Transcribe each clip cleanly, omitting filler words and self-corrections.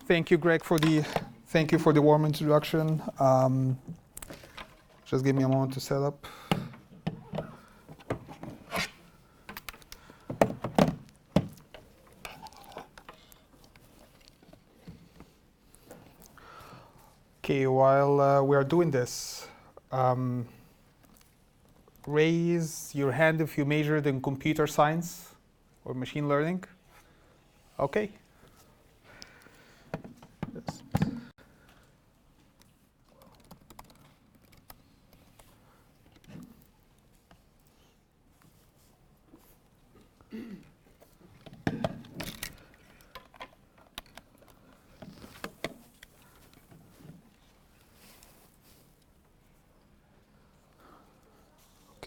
Thank you, Greg, for the warm introduction. Just give me a moment to set up. Okay, while we are doing this, raise your hand if you majored in computer science or machine learning. Okay. Yes.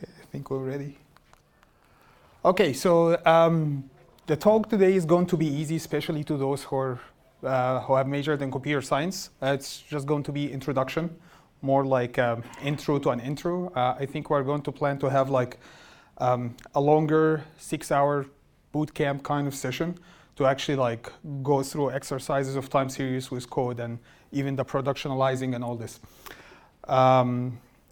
I think we're ready. Okay, so the talk today is going to be easy, especially to those who have majored in computer science. It's just going to be introduction, more like intro to an intro. I think we're going to plan to have like a longer 6-hour boot camp kind of session to actually like go through exercises of time series with code and even the productionalizing and all this.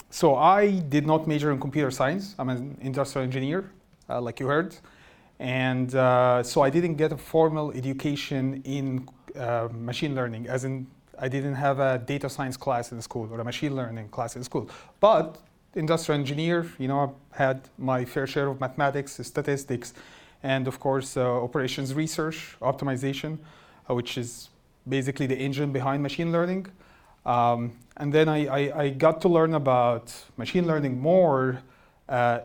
So I did not major in computer science. I'm an industrial engineer, like you heard. And so I didn't get a formal education in machine learning, as in I didn't have a data science class in school or a machine learning class in school. But industrial engineer, you know, I've had my fair share of mathematics, statistics, and of course, operations research, optimization, which is basically the engine behind machine learning. And then I got to learn about machine learning more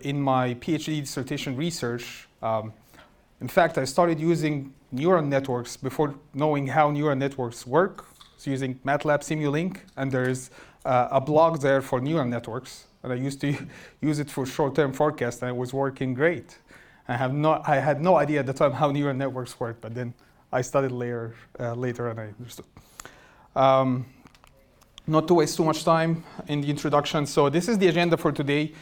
in my PhD dissertation research. In fact, I started using neural networks before knowing how neural networks work. So using MATLAB Simulink, and there's a blog there for neural networks. And I used to use it for short-term forecast, and it was working great. I had no idea at the time how neural networks work, but then I studied later and I understood. Not to waste too much time in the introduction. So this is the agenda for today.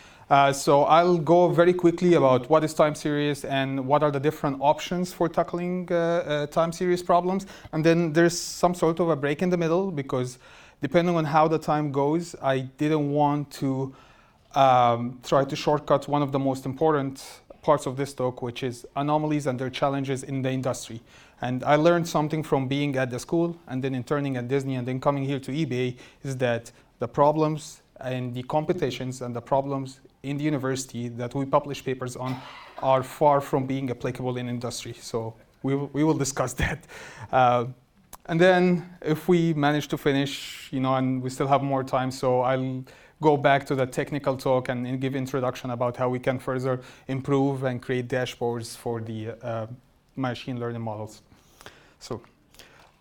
So I'll go very quickly about what is time series and what are the different options for tackling time series problems. And then there's some sort of a break in the middle because depending on how the time goes, I didn't want to try to shortcut one of the most important parts of this talk, which is anomalies and their challenges in the industry. And I learned something from being at the school and then interning at Disney and then coming here to eBay is that the problems and the competitions and the problems in the university that we publish papers on are far from being applicable in industry. So we will discuss that. And then if we manage to finish, you know, and we still have more time, so I'll go back to the technical talk and give introduction about how we can further improve and create dashboards for the machine learning models. So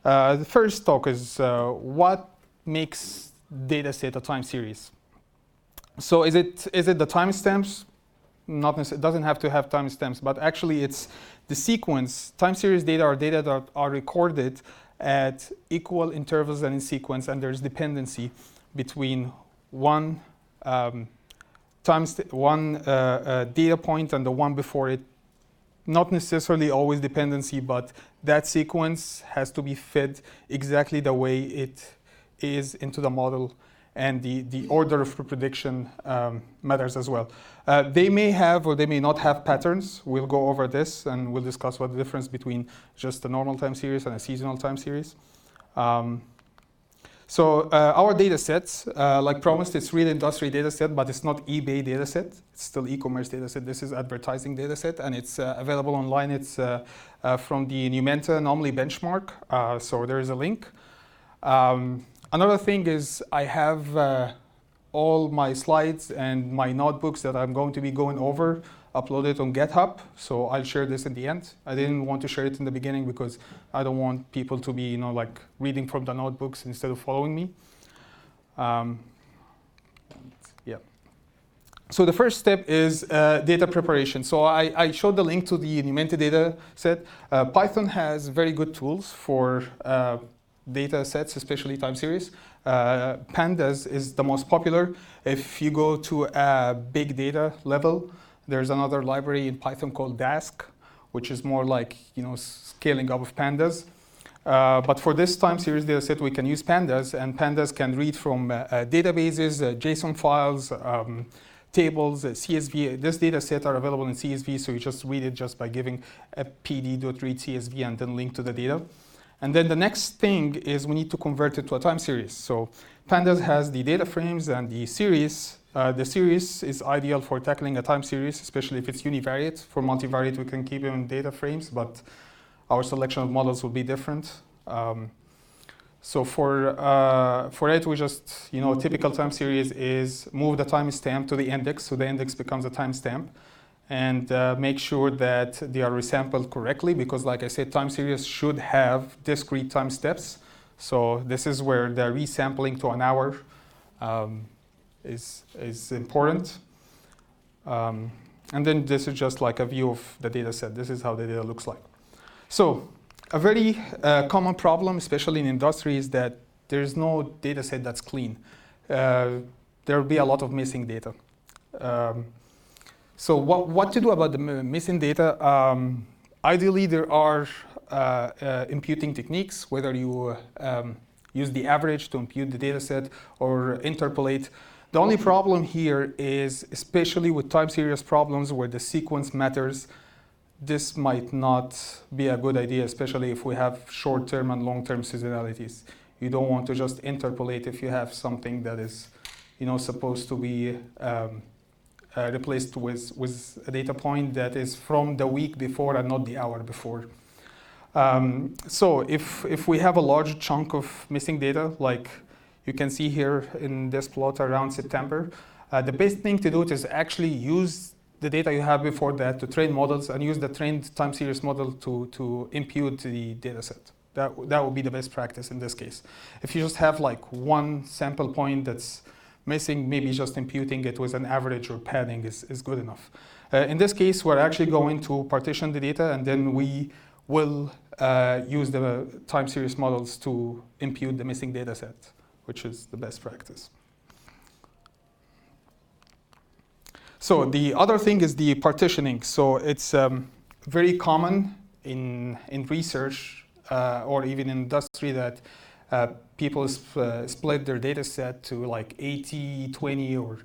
the first talk is what makes data set a time series? So is it the timestamps? Not necessarily, it doesn't have to have timestamps, but actually it's the sequence. Time series data are data that are recorded at equal intervals and in sequence, and there's dependency between one data point and the one before it. Not necessarily always dependency, but that sequence has to be fed exactly the way it is into the model, and the order of prediction matters as well. They may have or they may not have patterns. We'll go over this and we'll discuss what the difference between just a normal time series and a seasonal time series. So our data sets, like promised, it's real industry data set, but it's not eBay data set. It's still e-commerce data set. This is advertising data set, and it's available online. It's from the Numenta Anomaly benchmark. So there is a link. Another thing is I have all my slides and my notebooks that I'm going to be going over uploaded on GitHub. So I'll share this in the end. I didn't want to share it in the beginning because I don't want people to be, you know, like reading from the notebooks instead of following me. Yeah. So the first step is data preparation. So I showed the link to the Numenta data set. Python has very good tools for data sets, especially time series. Pandas is the most popular. If you go to a big data level, there's another library in Python called Dask, which is more like scaling up of pandas. But for this time series data set, we can use pandas, and pandas can read from databases, JSON files, tables, CSV. This data set are available in CSV, so you just read it just by giving a pd.read CSV and then link to the data. And then the next thing is we need to convert it to a time series. So pandas has the data frames and the series. The series is ideal for tackling a time series, especially if it's univariate. For multivariate, we can keep them in data frames, but our selection of models will be different. So for it, we just, typical time series is move the timestamp to the index, so the index becomes a timestamp, and make sure that they are resampled correctly, because like I said, time series should have discrete time steps. So this is where the resampling to an hour is important. And then this is just like a view of the data set. This is how the data looks like. So a very common problem, especially in industry, is that there's no data set that's clean. There will be a lot of missing data. So what to do about the missing data? Ideally, there are imputing techniques, whether you use the average to impute the data set or interpolate. The only problem here is, especially with time series problems where the sequence matters, this might not be a good idea, especially if we have short-term and long-term seasonalities. You don't want to just interpolate if you have something that is, supposed to be replaced with a data point that is from the week before and not the hour before. So if we have a large chunk of missing data, like you can see here in this plot around September, the best thing to do is actually use the data you have before that to train models, and use the trained time series model to impute the data set. That would be the best practice in this case. If you just have like one sample point that's missing, maybe just imputing it with an average or padding is good enough. In this case, we're actually going to partition the data, and then we will use the time series models to impute the missing data set, which is the best practice. So the other thing is the partitioning. So it's very common in research or even in industry that people split their data set to like 80-20 or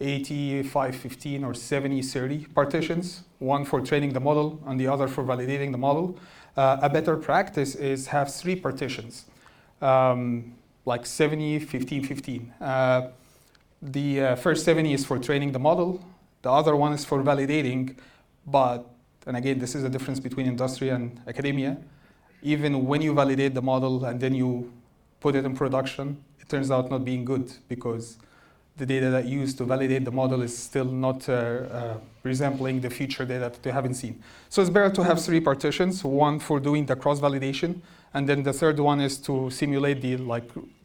80-5-15 or 70-30 partitions, one for training the model and the other for validating the model. A better practice is have 3 partitions, like 70-15-15. The first 70 is for training the model. The other one is for validating, and again, this is the difference between industry and academia. Even when you validate the model and then you put it in production, it turns out not being good, because the data that you use to validate the model is still not resembling the future data that you haven't seen. So it's better to have 3 partitions, one for doing the cross-validation, and then the third one is to simulate the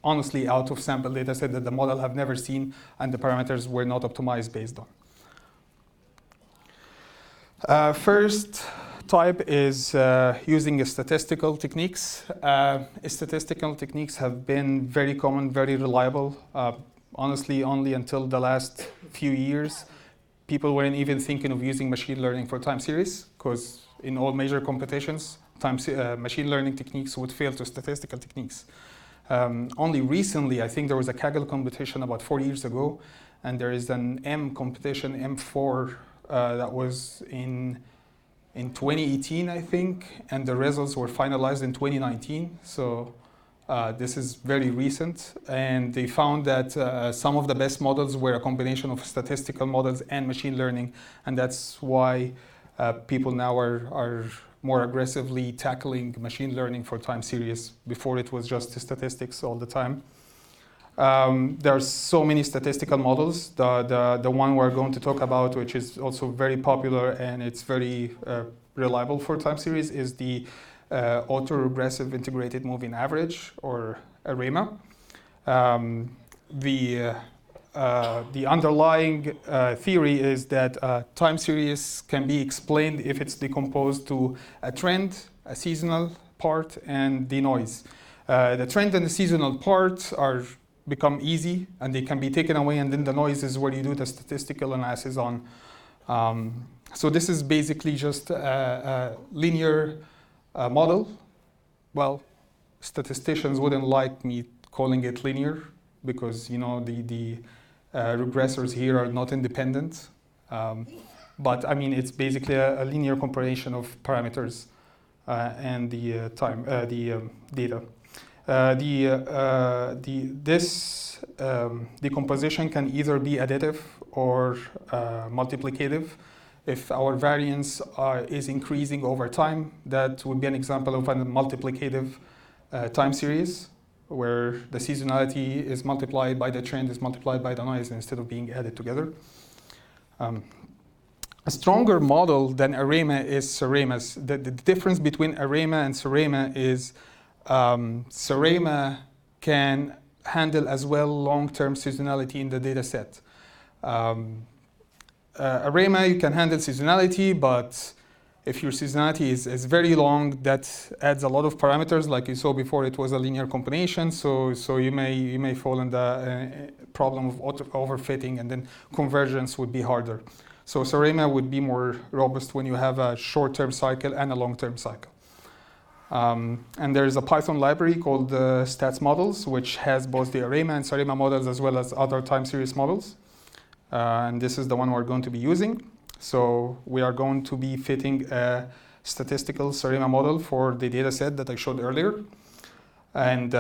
honestly out of sample data set that the model have never seen and the parameters were not optimized based on. First type is using statistical techniques. Statistical techniques have been very common, very reliable. Honestly, only until the last few years, people weren't even thinking of using machine learning for time series, because in all major competitions, machine learning techniques would fail to statistical techniques. Only recently, I think there was a Kaggle competition about 4 years ago, and there is an M competition, M4, that was in 2018, I think, and the results were finalized in 2019. So this is very recent, and they found that some of the best models were a combination of statistical models and machine learning, and that's why people now are more aggressively tackling machine learning for time series. Before it was just statistics all the time. There are so many statistical models. The one we're going to talk about, which is also very popular and it's very reliable for time series, is the autoregressive integrated moving average, or AREMA. The underlying theory is that time series can be explained if it's decomposed to a trend, a seasonal part, and the noise. The trend and the seasonal part become easy and they can be taken away, and then the noise is where you do the statistical analysis on. So this is basically just a linear model. Well, statisticians wouldn't like me calling it linear because the regressors here are not independent. But I mean, it's basically a linear comparison of parameters and the data. This decomposition can either be additive or multiplicative. If our variance is increasing over time, that would be an example of a multiplicative time series, where the seasonality is multiplied by the trend is multiplied by the noise instead of being added together. A stronger model than AREMA is SAREMA's. The difference between AREMA and SAREMA is SAREMA can handle as well long-term seasonality in the data set. AREMA, you can handle seasonality, but if your seasonality is very long, that adds a lot of parameters. Like you saw before, it was a linear combination, so you may fall in the problem of overfitting, and then convergence would be harder. So SAREMA would be more robust when you have a short-term cycle and a long-term cycle. And there's a Python library called stats models, which has both the AREMA and SAREMA models as well as other time series models. And this is the one we're going to be using. So we are going to be fitting a statistical SAREMA model for the data set that I showed earlier. And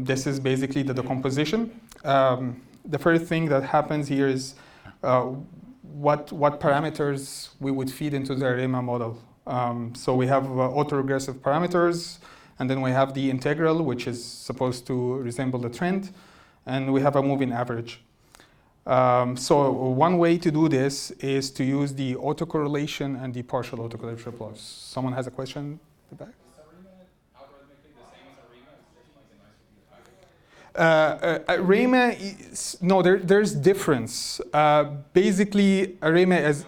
this is basically the decomposition. The first thing that happens here is what parameters we would feed into the AREMA model. So we have autoregressive parameters, and then we have the integral, which is supposed to resemble the trend, and we have a moving average. So one way to do this is to use the autocorrelation and the partial autocorrelation plots. Someone has a question at the back? AREMA, no, there's difference. Basically, AREMA is,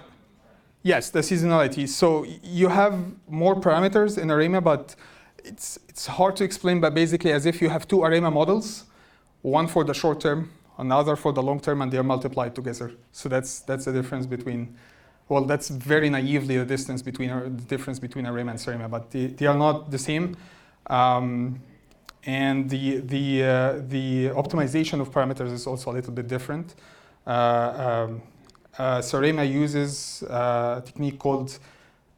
yes, the seasonality. So you have more parameters in AREMA, but it's hard to explain, but basically as if you have two AREMA models, one for the short term, another for the long term, and they're multiplied together. So that's the difference between, well, that's very naively the difference between AREMA and SAREMA, but they are not the same. And the optimization of parameters is also a little bit different. SAREMA uses a technique called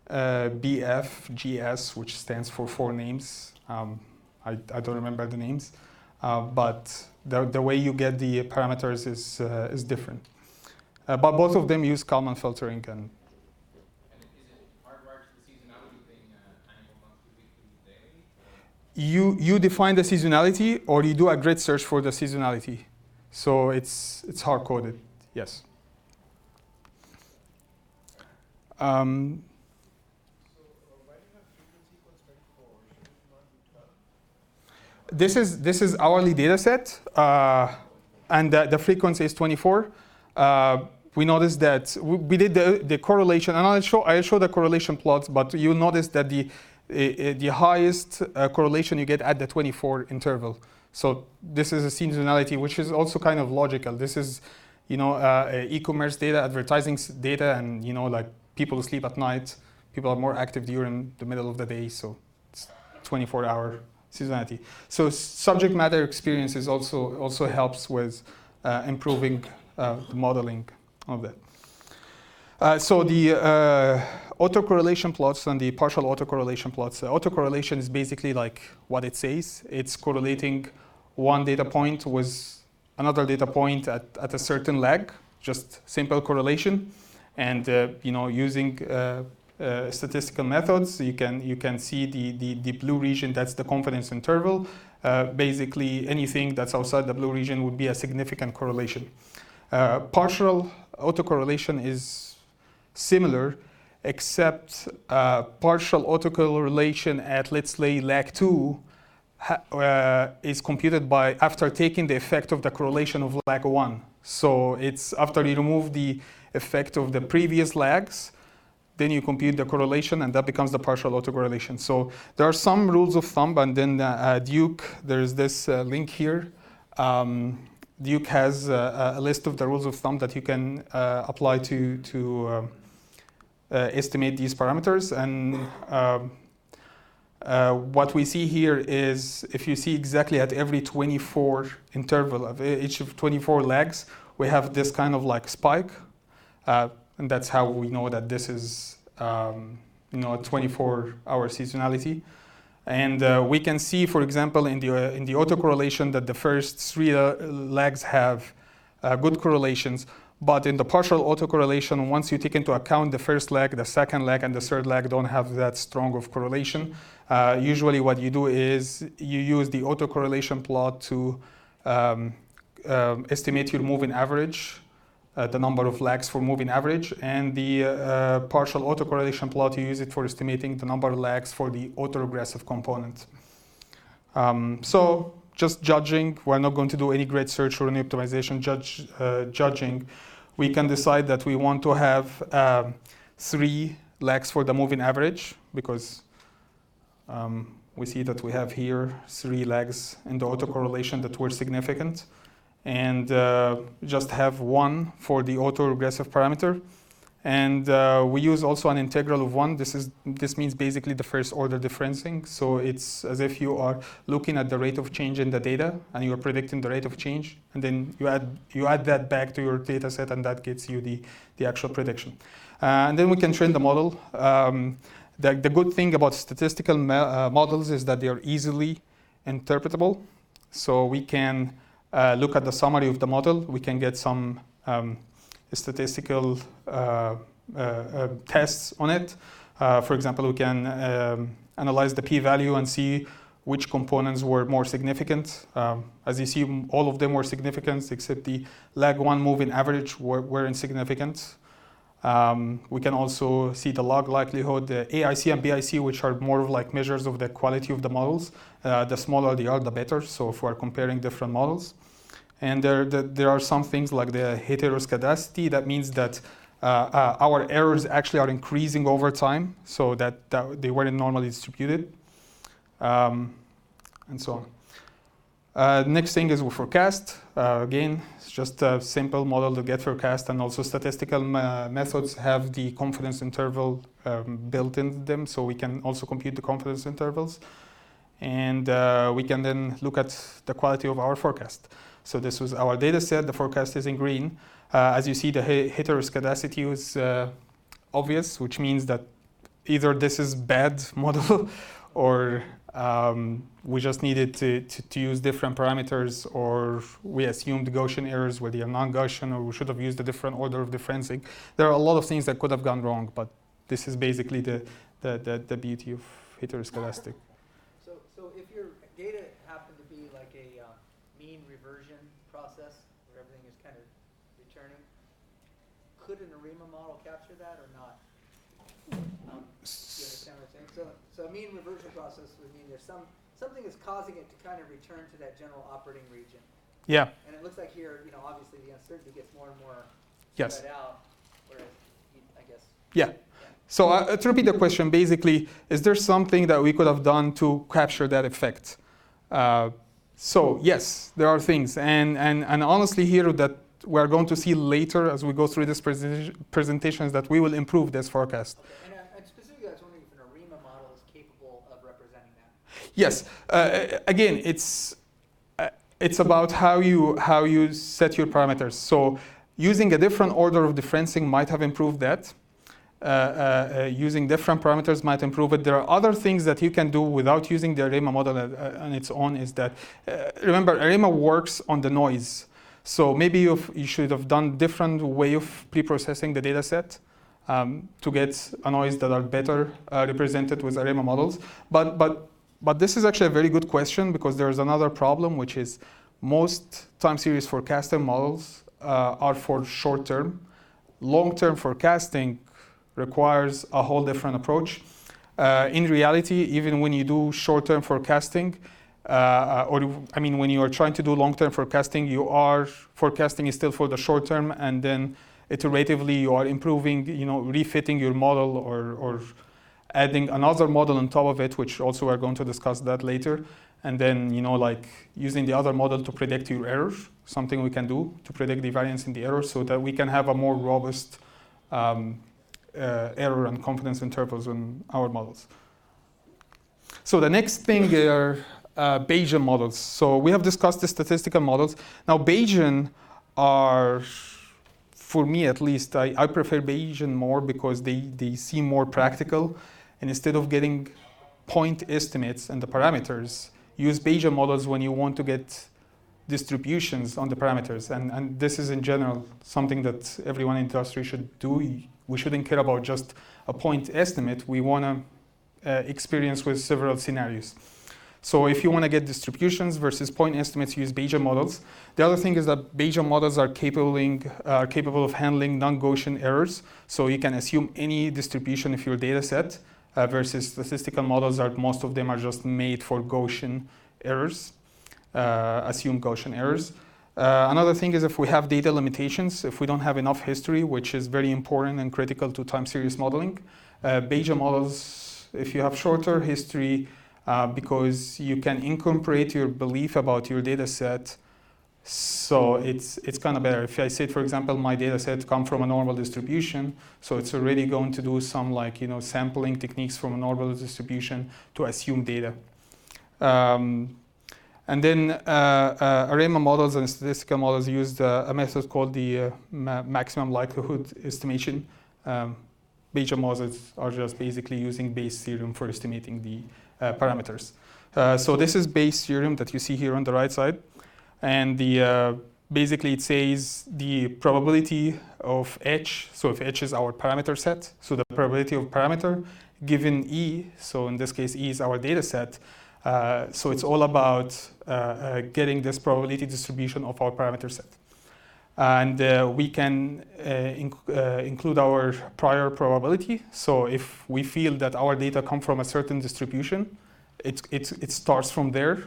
BFGS, which stands for 4 names. I don't remember the names, but the way you get the parameters is different. But both of them use Kalman filtering. And is it hardwired to the seasonality thing, annual, monthly, weekly, daily? You define the seasonality, or you do a grid search for the seasonality. So it's hard coded, yes. So why do you have frequency equals 24? Should it not be 12? This is hourly data set, and the frequency is 24. We noticed that we did the correlation, and I'll show the correlation plots, but you'll notice that the highest correlation you get at the 24 interval. So this is a seasonality, which is also kind of logical. This is, e-commerce data, advertising data, and like people sleep at night. People are more active during the middle of the day, so it's 24-hour seasonality. So subject matter experiences also helps with improving the modeling of that. So the autocorrelation plots and the partial autocorrelation plots. Autocorrelation is basically like what it says. It's correlating one data point with another data point at a certain lag, just simple correlation. And using statistical methods, you can see the blue region, that's the confidence interval. Basically, anything that's outside the blue region would be a significant correlation. Partial autocorrelation is similar, except partial autocorrelation at, let's say, lag 2 is computed by after taking the effect of the correlation of lag 1. So it's after you remove the effect of the previous lags, then you compute the correlation, and that becomes the partial autocorrelation. So there are some rules of thumb, and then Duke, there's this link here. Duke has a list of the rules of thumb that you can apply to estimate these parameters. And what we see here is if you see exactly at every 24 interval of each of 24 legs, we have this kind of like spike. And that's how we know that this is a 24-hour seasonality. And we can see, for example, in the autocorrelation that the first 3 legs have good correlations. But in the partial autocorrelation, once you take into account the first leg, the second leg, and the third leg don't have that strong of correlation. Usually what you do is you use the autocorrelation plot to estimate your moving average, the number of legs for moving average, and the partial autocorrelation plot, you use it for estimating the number of legs for the autoregressive component. So just judging, we're not going to do any great search or any optimization. Judging, we can decide that we want to have 3 legs for the moving average, because we see that we have here 3 legs in the autocorrelation that were significant, and just have 1 for the autoregressive parameter. And we use also an integral of 1. This means basically the first order differencing. So it's as if you are looking at the rate of change in the data, and you are predicting the rate of change, and then you add that back to your data set, and that gets you the actual prediction. And then we can train the model. The good thing about statistical models is that they are easily interpretable. So we can look at the summary of the model. We can get some statistical tests on it. For example, we can analyze the p-value and see which components were more significant. As you see, all of them were significant except the lag 1 moving average were insignificant. We can also see the log likelihood, the AIC and BIC, which are more of like measures of the quality of the models. The smaller they are, the better. So if we're comparing different models. And there are some things like the heteroscedasticity. That means that our errors actually are increasing over time, so that they weren't normally distributed, and so on. Next thing is we forecast. Again, it's just a simple model to get forecast, and also statistical methods have the confidence interval built into them, so we can also compute the confidence intervals. And we can then look at the quality of our forecast. So this was our data set. The forecast is in green. As you see, the heteroscedasticity was obvious, which means that either this is bad model, or we just needed to use different parameters, or we assumed Gaussian errors where they are non-Gaussian, or we should have used a different order of differencing. There are a lot of things that could have gone wrong, but this is basically the beauty of heteroscedastic. So if your data happened to be like a mean reversion process, where everything is kind of returning, could an ARIMA model capture that or not? Do you understand what I'm saying? So a mean reversion process would mean there's something is causing it to kind of return to that general operating region. Yeah. And it looks like here, obviously the uncertainty gets more and more Yes. spread out, whereas I guess. Yeah. So to repeat the question, basically, is there something that we could have done to capture that effect? So yes, there are things. And honestly here that we're going to see later as we go through this presentation is that we will improve this forecast. Okay. And specifically, I was wondering if an ARIMA model is capable of representing that. Yes. Again, it's about how you set your parameters. So using a different order of differencing might have improved that. Using different parameters might improve it. There are other things that you can do without using the ARIMA model on its own. Is that remember, ARIMA works on the noise. So maybe you should have done different way of pre-processing the data set to get a noise that are better represented with ARIMA models. But this is actually a very good question, because there's another problem, which is most time series forecasting models are for short term. Long-term forecasting requires a whole different approach. In reality, even when you do short-term forecasting, when you are trying to do long-term forecasting, forecasting is still for the short term, and then iteratively you are improving, refitting your model or adding another model on top of it, which also we're going to discuss that later. And then, like using the other model to predict your errors, something we can do to predict the variance in the error so that we can have a more robust error and confidence intervals in our models. So the next thing are Bayesian models. So we have discussed the statistical models. Now Bayesian are, for me at least, I prefer Bayesian more because they seem more practical. And instead of getting point estimates and the parameters, use Bayesian models when you want to get distributions on the parameters. And this is in general something that everyone in the industry should do. We shouldn't care about just a point estimate. We want to experience with several scenarios. So if you want to get distributions versus point estimates, use Bayesian models. The other thing is that Bayesian models are capable of handling non-Gaussian errors. So you can assume any distribution of your data set versus statistical models most of them are just made for Gaussian errors, assume Gaussian errors. Another thing is if we have data limitations, if we don't have enough history, which is very important and critical to time series modeling, Bayesian models, if you have shorter history, because you can incorporate your belief about your data set, so it's kind of better. If I said, for example, my data set come from a normal distribution, so it's already going to do some sampling techniques from a normal distribution to assume data. And then ARIMA models and statistical models used a method called the maximum likelihood estimation. Bayesian models are just basically using Bayes' theorem for estimating the parameters. So this is Bayes' theorem that you see here on the right side. And basically it says the probability of H, so if H is our parameter set, so the probability of parameter given E, so in this case E is our data set, so it's all about getting this probability distribution of our parameter set. And we can include our prior probability. So if we feel that our data come from a certain distribution, it starts from there.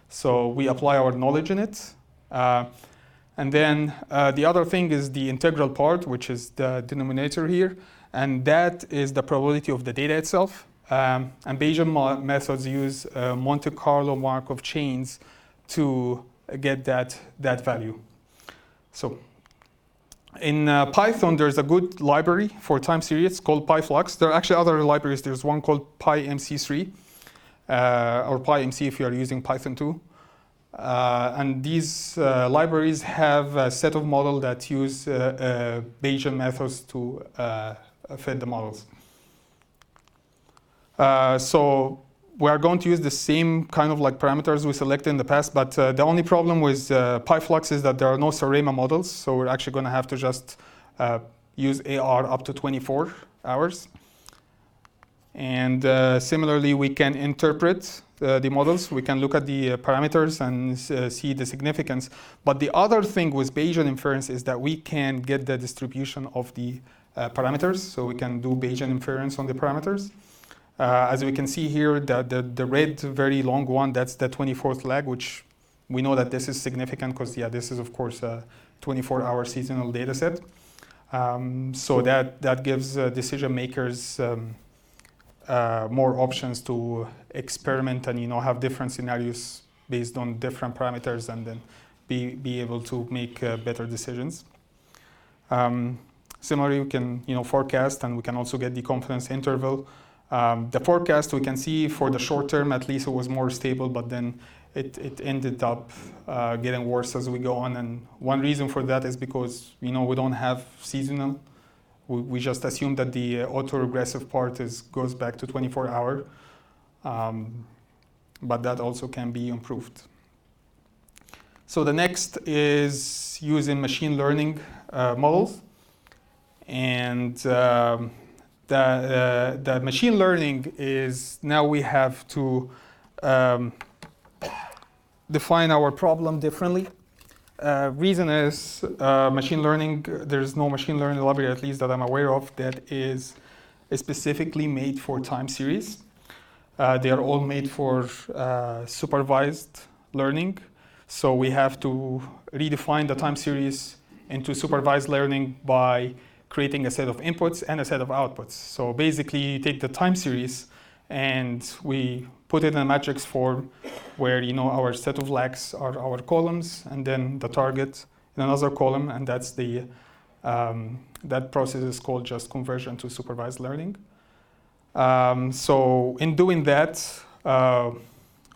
So we apply our knowledge in it. And then the other thing is the integral part, which is the denominator here. And that is the probability of the data itself. And Bayesian methods use Monte Carlo Markov chains to get that value. So in Python, there's a good library for time series called PyFlux. There are actually other libraries. There's one called PyMC3, or PyMC if you are using Python 2. And these libraries have a set of models that use Bayesian methods to fit the models. So we are going to use the same kind of parameters we selected in the past, but the only problem with PyFlux is that there are no ARIMA models, so we're actually going to have to just use AR up to 24 hours. And similarly, we can interpret the models. We can look at the parameters and see the significance. But the other thing with Bayesian inference is that we can get the distribution of the parameters, so we can do Bayesian inference on the parameters. As we can see here, the red, very long one, that's the 24th lag, which we know that this is significant because, yeah, this is, of course, a 24-hour seasonal data set. So that gives decision makers more options to experiment and have different scenarios based on different parameters and then be able to make better decisions. Similarly, we can forecast, and we can also get the confidence interval. The forecast we can see for the short term, at least it was more stable, but then it ended up getting worse as we go on. And one reason for that is because we don't have seasonal. We just assume that the autoregressive part goes back to 24-hour, but that also can be improved. So the next is using machine learning models, and the machine learning is now we have to define our problem differently. Reason is machine learning, there's no machine learning library, at least that I'm aware of, that is specifically made for time series. They are all made for supervised learning. So we have to redefine the time series into supervised learning by creating a set of inputs and a set of outputs. So basically, you take the time series and we put it in a matrix form where our set of lags are our columns, and then the target in another column, and that's the That process is called just conversion to supervised learning. So in doing that,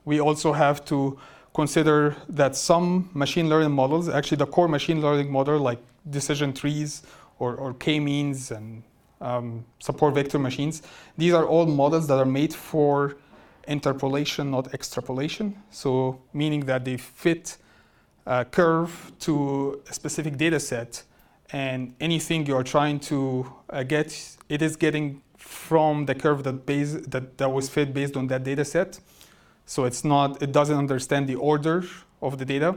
we also have to consider that some machine learning models, actually the core machine learning model like decision trees or k-means and support vector machines, these are all models that are made for interpolation, not extrapolation. So meaning that they fit a curve to a specific data set, and anything you're trying to get, it is getting from the curve that was fit based on that data set. So it doesn't understand the order of the data.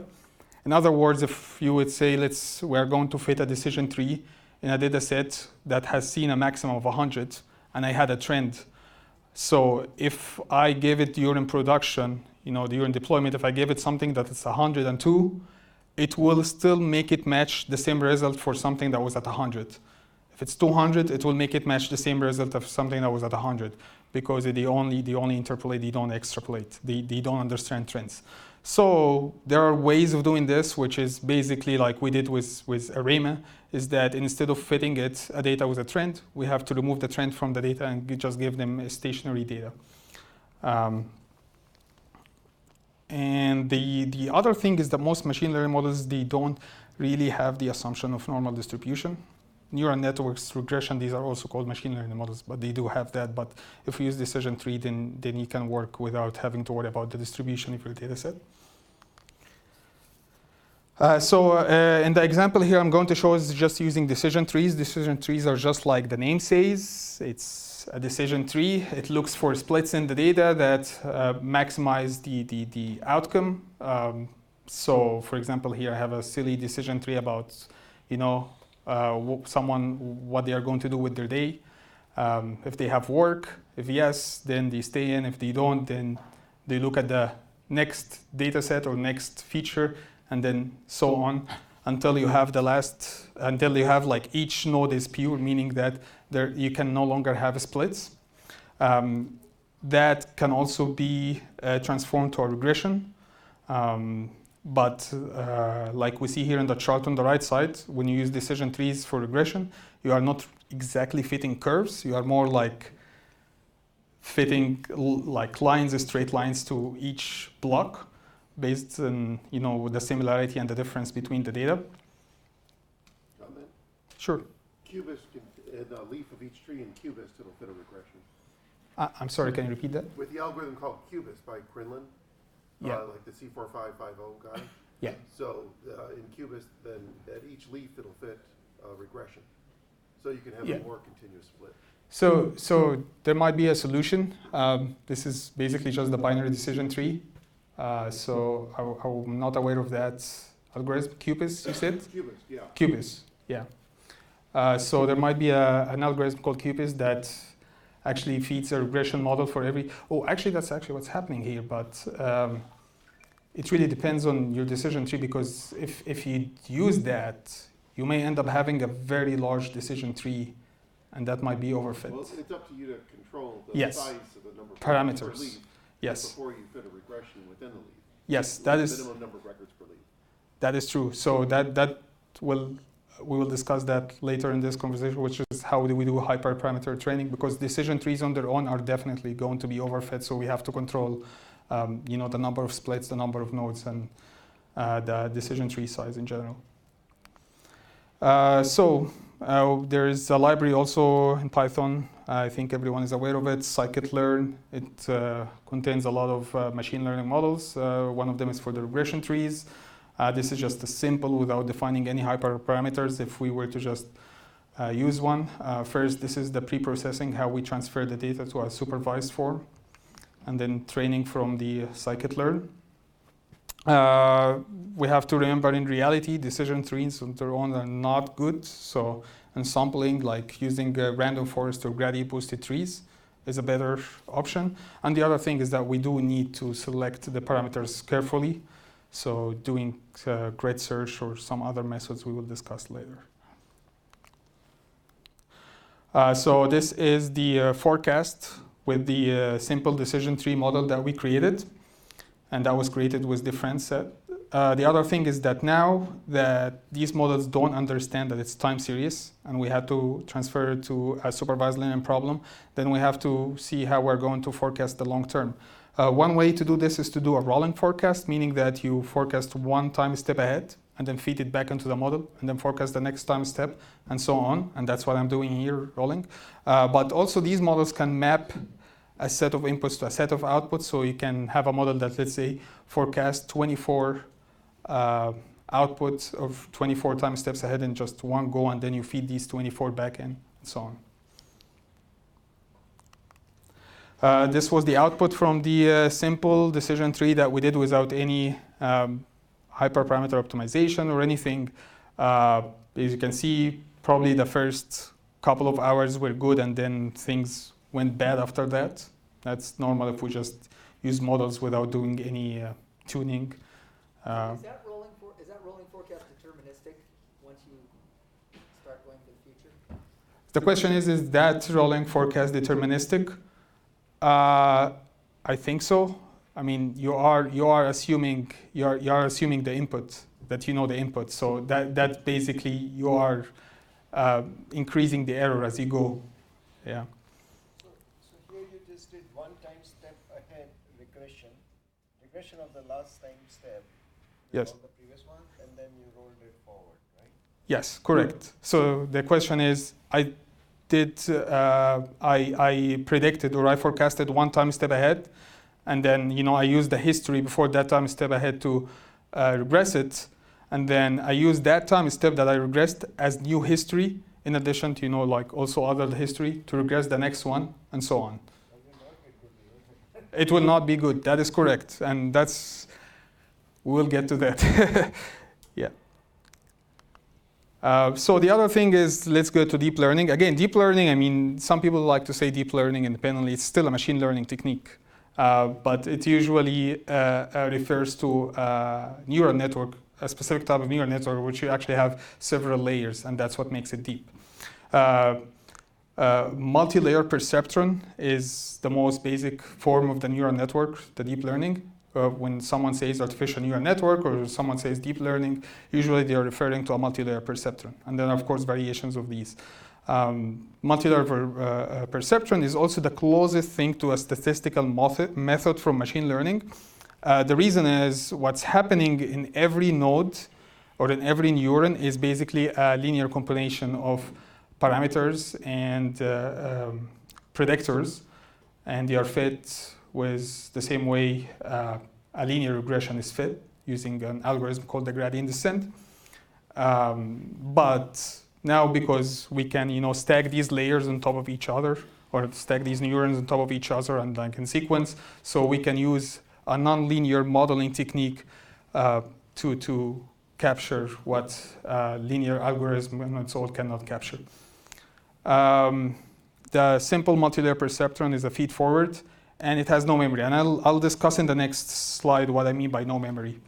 In other words, if you would say, we're going to fit a decision tree in a data set that has seen a maximum of 100, and I had a trend. So if I gave it during production, during deployment, if I gave it something that is 102, it will still make it match the same result for something that was at 100. If it's 200, it will make it match the same result of something that was at 100, because they only interpolate, they don't extrapolate, they don't understand trends. So there are ways of doing this, which is basically like we did with AREMA, is that instead of fitting a data with a trend, we have to remove the trend from the data and just give them stationary data. And the other thing is that most machine learning models, they don't really have the assumption of normal distribution. Neural networks, regression, these are also called machine learning models, but they do have that. But if you use decision tree, then you can work without having to worry about the distribution of your data set. In the example here, I'm going to show is just using decision trees. Decision trees are just like the name says. It's a decision tree. It looks for splits in the data that maximize the outcome. So for example, here I have a silly decision tree about, what they are going to do with their day. If they have work, if yes, then they stay in. If they don't, then they look at the next data set or next feature, and then so on until you have like each node is pure, meaning that you can no longer have splits. That can also be transformed to a regression. But like we see here in the chart on the right side, when you use decision trees for regression, you are not exactly fitting curves. You are more like fitting like lines, straight lines to each block based on, the similarity and the difference between the data. Comment? Sure. Cubist, the leaf of each tree in Cubist, it'll fit a regression. I'm sorry, can you repeat that? With the algorithm called Cubist by Quinlan, Yeah. like the C4550 guy. Yeah. So in Cubist, then at each leaf, it'll fit a regression. So you can have Yeah. a more continuous split. So there might be a solution. This is basically just the binary decision tree. So I'm not aware of that algorithm. Cubist, you said? Cubist, yeah. Cubist, yeah. So there might be an algorithm called Cubist that actually feeds a regression model for every. Oh, actually, that's actually what's happening here. But it really depends on your decision tree, because if you use that, you may end up having a very large decision tree, and that might be overfit. Well, it's up to you to control the Yes. size of the number of Parameters. per leaf Yes. before you fit a regression within the leaf. Yes, that is. Minimum number of records per leaf. That is true. So we will discuss that later in this conversation, which is how do we do hyperparameter training, because decision trees on their own are definitely going to be overfit. So we have to control, the number of splits, the number of nodes, and the decision tree size in general. There is a library also in Python. I think everyone is aware of it, scikit-learn. It contains a lot of machine learning models. One of them is for the regression trees. This is just a simple without defining any hyperparameters. If we were to just use one. First, this is the pre-processing, how we transfer the data to a supervised form, and then training from the scikit-learn. We have to remember, in reality, decision trees on their own are not good. So ensembling, like using random forest or gradient boosted trees, is a better option. And the other thing is that we do need to select the parameters carefully. So doing grid search or some other methods we will discuss later. So this is the forecast with the simple decision tree model that we created. And that was created with different set. the other thing is that now that these models don't understand that it's time series, and we had to transfer it to a supervised linear problem, then we have to see how we're going to forecast the long term. One way to do this is to do a rolling forecast, meaning that you forecast one time step ahead and then feed it back into the model and then forecast the next time step and so on. And that's what I'm doing here, rolling. But also these models can map a set of inputs to a set of outputs. So you can have a model that, let's say, forecasts 24 outputs of 24 time steps ahead in just one go, and then you feed these 24 back in and so on. This was the output from the simple decision tree that we did without any hyperparameter optimization or anything. As you can see, probably the first couple of hours were good, and then things went bad after that. That's normal if we just use models without doing any tuning. Is that rolling forecast deterministic once you start going to the future? The question is that rolling forecast deterministic? I think so. I mean, you are assuming the input, that you know the input. So that basically you are increasing the error as you go. Yeah. So here you just did one time step ahead regression of the last time step. Yes. Of the previous one, and then you rolled it forward, right? Yes, correct. So the question is, I predicted or I forecasted one time step ahead, and then I used the history before that time step ahead to regress it, and then I used that time step that I regressed as new history in addition to like also other history to regress the next one and so on. It will not be good. That is correct, and we'll get to that. Yeah. So the other thing is, let's go to deep learning. Again, deep learning, I mean, some people like to say deep learning independently. It's still a machine learning technique. But it usually refers to a neural network, a specific type of neural network, which you actually have several layers, and that's what makes it deep. Multi-layer perceptron is the most basic form of the neural network, the deep learning. When someone says artificial neural network or someone says deep learning, usually they are referring to a multi-layer perceptron. And then, of course, variations of these. Multi-layer perceptron is also the closest thing to a statistical method from machine learning. The reason is what's happening in every node or in every neuron is basically a linear combination of parameters and predictors, and they are fit with the same way a linear regression is fit using an algorithm called the gradient descent. But now, because we can stack these layers on top of each other, or stack these neurons on top of each other and like in sequence, so we can use a nonlinear modeling technique to capture what linear algorithm and its all cannot capture. The simple multi-layer perceptron is a feed forward, and it has no memory. And I'll discuss in the next slide what I mean by no memory.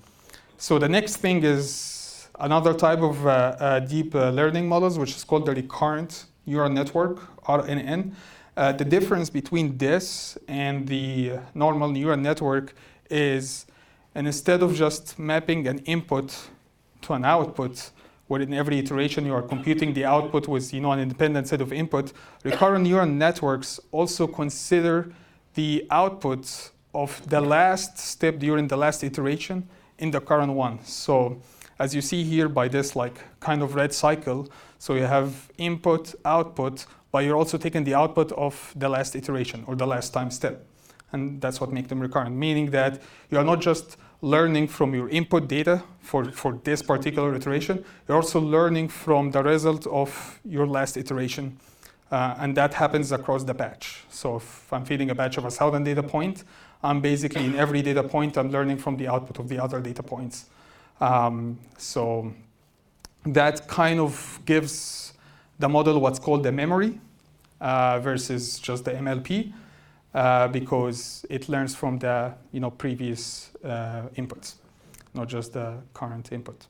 So the next thing is another type of deep learning models, which is called the recurrent neural network, RNN. The difference between this and the normal neural network is, and instead of just mapping an input to an output, where in every iteration you are computing the output with an independent set of input, recurrent neural networks also consider the output of the last step during the last iteration in the current one. So as you see here by this kind of red cycle, so you have input, output, but you're also taking the output of the last iteration or the last time step. And that's what makes them recurrent, meaning that you are not just learning from your input data for this particular iteration, you're also learning from the result of your last iteration. And that happens across the batch. So if I'm feeding a batch of 1,000 data points, I'm basically in every data point, I'm learning from the output of the other data points. So that kind of gives the model what's called the memory versus just the MLP, because it learns from the previous inputs, not just the current input.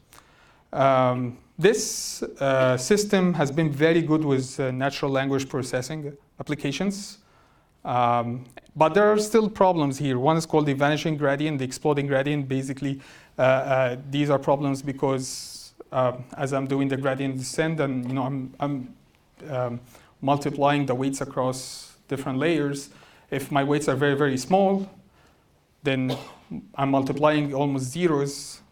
This system has been very good with natural language processing applications. But there are still problems here. One is called the vanishing gradient, the exploding gradient. Basically, these are problems because as I'm doing the gradient descent, and I'm multiplying the weights across different layers. If my weights are very, very small, then I'm multiplying almost zeros,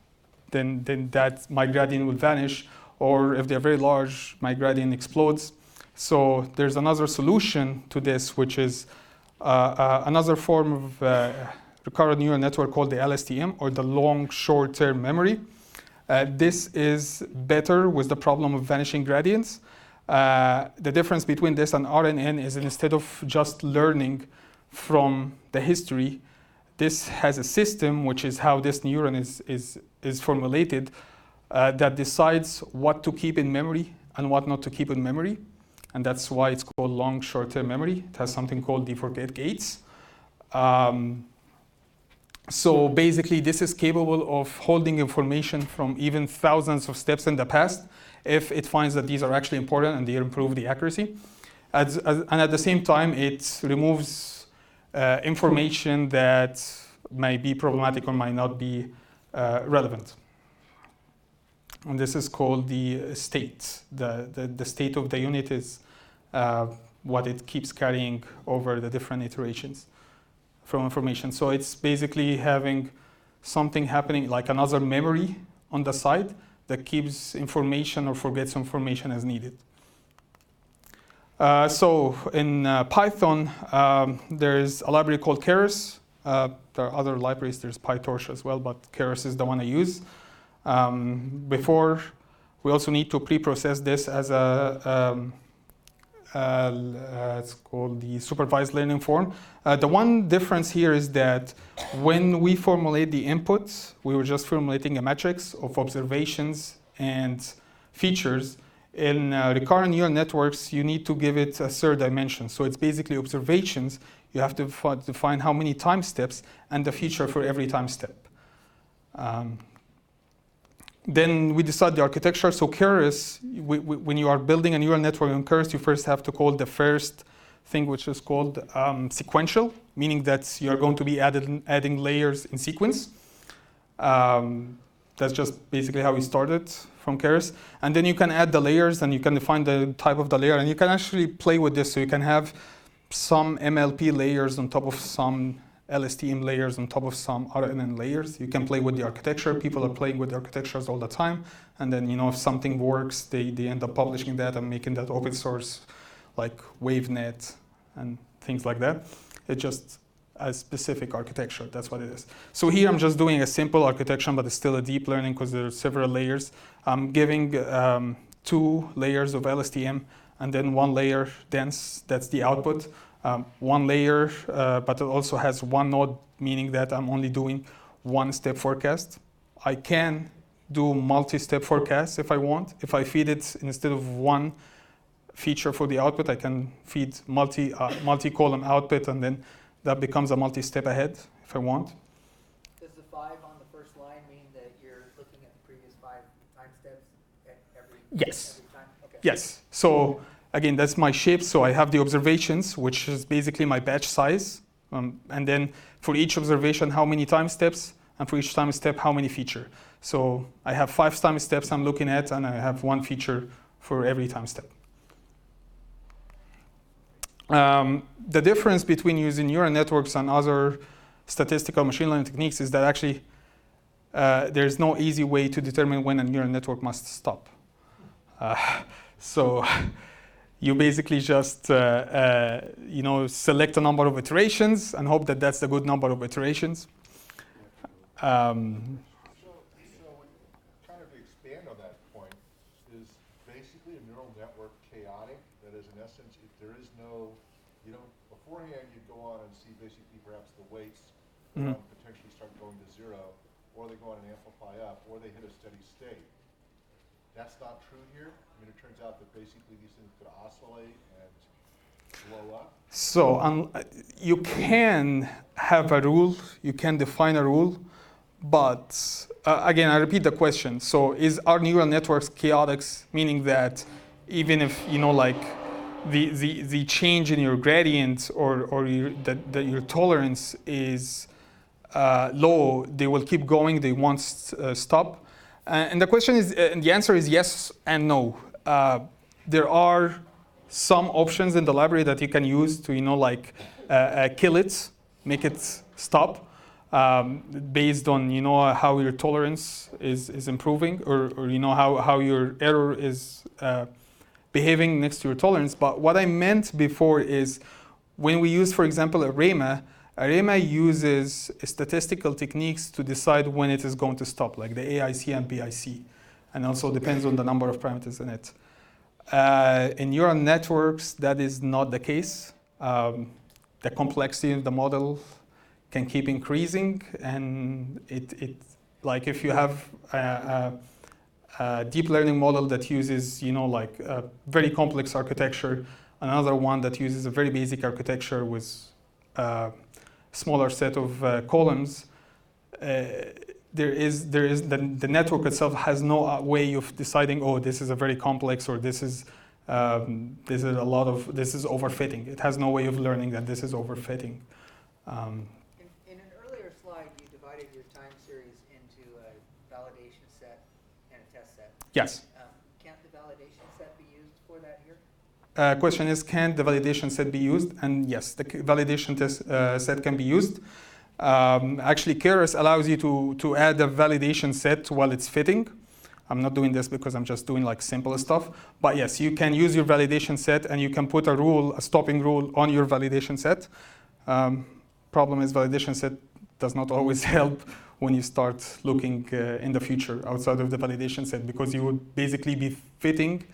then that my gradient will vanish. Or if they're very large, my gradient explodes. So there's another solution to this, which is another form of recurrent neural network called the LSTM, or the long short-term memory. This is better with the problem of vanishing gradients. The difference between this and RNN is instead of just learning from the history, this has a system, which is how this neuron is formulated, that decides what to keep in memory and what not to keep in memory. And that's why it's called long short-term memory. It has something called the forget gates. So basically, this is capable of holding information from even thousands of steps in the past if it finds that these are actually important and they improve the accuracy. And at the same time, it removes information that may be problematic or might not be relevant. And this is called the state. The state of the unit is what it keeps carrying over the different iterations from information. So it's basically having something happening like another memory on the side that keeps information or forgets information as needed. So in Python, there's a library called Keras. There are other libraries, there's PyTorch as well, but Keras is the one I use. Before, we also need to pre-process this as it's called the supervised learning form. The one difference here is that when we formulate the inputs, we were just formulating a matrix of observations and features. In recurrent neural networks, you need to give it a third dimension. So it's basically observations. You have to define how many time steps and the feature for every time step. Then we decide the architecture. So Keras, when you are building a neural network on Keras, you first have to call the first thing, which is called sequential, meaning that you're going to be adding layers in sequence. That's just basically how we started from Keras. And then you can add the layers and you can define the type of the layer. And you can actually play with this. So you can have some MLP layers on top of some LSTM layers on top of some RNN layers. You can play with the architecture. People are playing with the architectures all the time. And then, if something works, they end up publishing that and making that open source, like WaveNet and things like that. It's just a specific architecture. That's what it is. So here I'm just doing a simple architecture, but it's still a deep learning because there are several layers. I'm giving 2 layers of LSTM and then 1 layer dense. That's the output. 1 layer, but it also has 1 node, meaning that I'm only doing 1 step forecast. I can do multi-step forecasts if I want. If I feed it instead of 1 feature for the output, I can feed multi-column output, and then that becomes a multi-step ahead if I want. Does the 5 on the first line mean that you're looking at the previous 5 time steps at every time? Okay. Yes. So again, that's my shape. So I have the observations, which is basically my batch size. And then for each observation, how many time steps, and for each time step, how many feature. So I have 5 time steps I'm looking at, and I have 1 feature for every time step. The difference between using neural networks and other statistical machine learning techniques is that actually there's no easy way to determine when a neural network must stop. So you basically just select a number of iterations and hope that that's a good number of iterations. So kind of to expand on that point, is basically a neural network chaotic? That is, in essence, if there is no, beforehand you'd go on and see basically perhaps the weights potentially start going to 0, or they go on and amplify up, or they hit a steady state. That's not true here. I mean, it turns out that basically these things could oscillate and blow up. So you can have a rule, you can define a rule, but again, I repeat the question. So are neural networks chaotic, meaning that even if, the change in your gradient or your tolerance is low, they will keep going, they won't stop. And the question is, and the answer is yes and no. There are some options in the library that you can use to, kill it, make it stop, based on, how your tolerance is improving, or how your error is behaving next to your tolerance. But what I meant before is when we use, for example, AREMA uses statistical techniques to decide when it is going to stop, like the AIC and PIC, and also depends on the number of parameters in it. In neural networks, that is not the case. The complexity of the model can keep increasing, and like if you have a deep learning model that uses, a very complex architecture, another one that uses a very basic architecture with smaller set of columns, the network itself has no way of deciding, oh, this is a very complex, or this is overfitting. It has no way of learning that this is overfitting. In an earlier slide, you divided your time series into a validation set and a test set. Yes. Can't the validation set be used for that here? Question is, can the validation set be used? And yes, the validation set can be used. Actually, Keras allows you to add a validation set while it's fitting. I'm not doing this because I'm just doing like simple stuff. But yes, you can use your validation set, and you can put a stopping rule on your validation set. Problem is, validation set does not always help when you start looking in the future outside of the validation set, because you would basically be fitting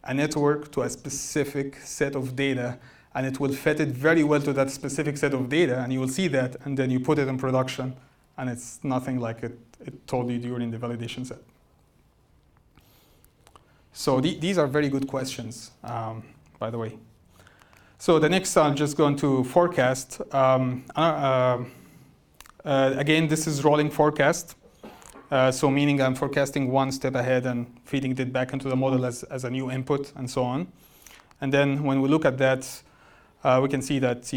a network to a specific set of data, and it will fit it very well to that specific set of data, and you will see that, and then you put it in production, and it's nothing like it told you during the validation set. So these are very good questions, by the way. So the next, I'm just going to forecast. Again, this is rolling forecast. So meaning I'm forecasting one step ahead and feeding it back into the model as a new input, and so on. And then when we look at that, we can see that,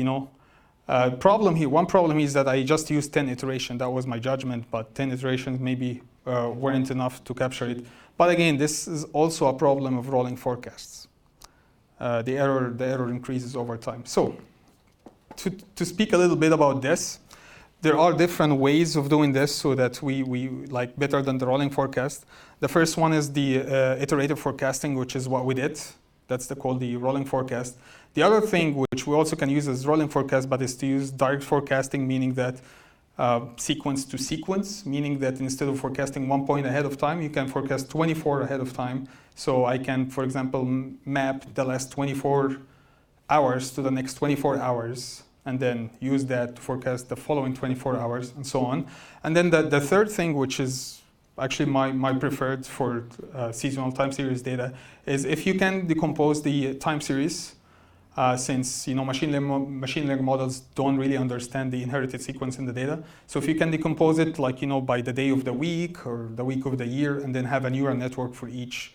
one problem is that I just used 10 iterations. That was my judgment, but 10 iterations maybe weren't enough to capture it. But again, this is also a problem of rolling forecasts. The error increases over time. So to speak a little bit about this, there are different ways of doing this so that we like better than the rolling forecast. The first one is the iterative forecasting, which is what we did. That's called the rolling forecast. The other thing, which we also can use as rolling forecast, but is to use direct forecasting, meaning that sequence to sequence, meaning that instead of forecasting 1 point ahead of time, you can forecast 24 ahead of time. So I can, for example, map the last 24 hours to the next 24 hours, and then use that to forecast the following 24 hours, and so on. And then the third thing, which is actually my preferred for seasonal time series data, is if you can decompose the time series, since machine learning models don't really understand the inherited sequence in the data. So if you can decompose it like by the day of the week or the week of the year, and then have a neural network for each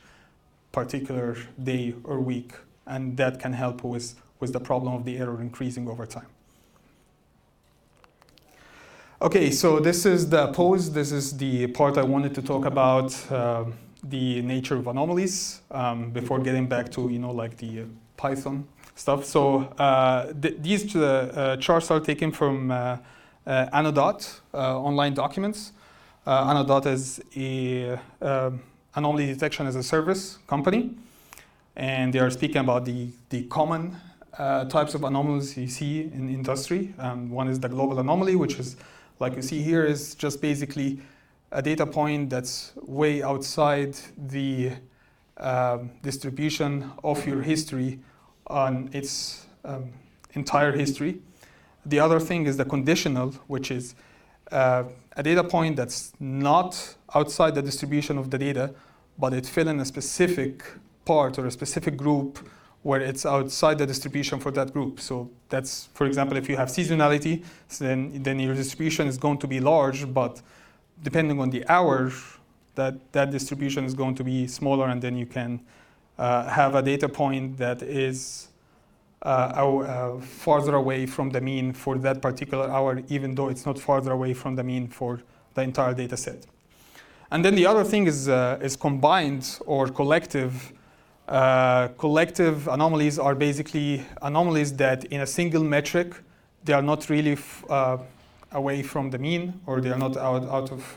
particular day or week, and that can help with the problem of the error increasing over time. Okay, so this is the pose. This is the part I wanted to talk about, the nature of anomalies, before getting back to like the Python stuff. So these charts are taken from Anodot online documents. Anodot is a anomaly detection as a service company, and they are speaking about the common types of anomalies you see in industry. One is the global anomaly, which is, like you see here, is just basically a data point that's way outside the distribution of your history on its entire history. The other thing is the conditional, which is a data point that's not outside the distribution of the data, but it fell in a specific part or a specific group where it's outside the distribution for that group. So that's, for example, if you have seasonality, so then your distribution is going to be large, but depending on the hour, that distribution is going to be smaller, and then you can have a data point that is farther away from the mean for that particular hour, even though it's not farther away from the mean for the entire data set. And then the other thing is combined or collective. Collective anomalies are basically anomalies that in a single metric, they are not really away from the mean, or they are not out of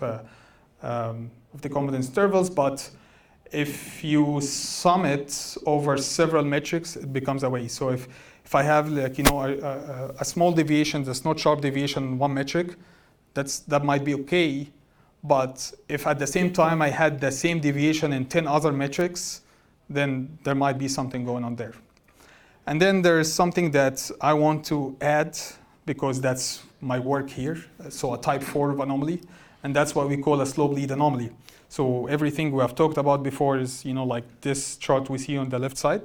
the confidence intervals, but if you sum it over several metrics, it becomes away. So if I have a small deviation, that's not sharp deviation in one metric, that might be okay. But if at the same time I had the same deviation in 10 other metrics, then there might be something going on there. And then there is something that I want to add, because that's my work here, so a type 4 of anomaly, and that's what we call a slope lead anomaly. So everything we have talked about before is, like this chart we see on the left side.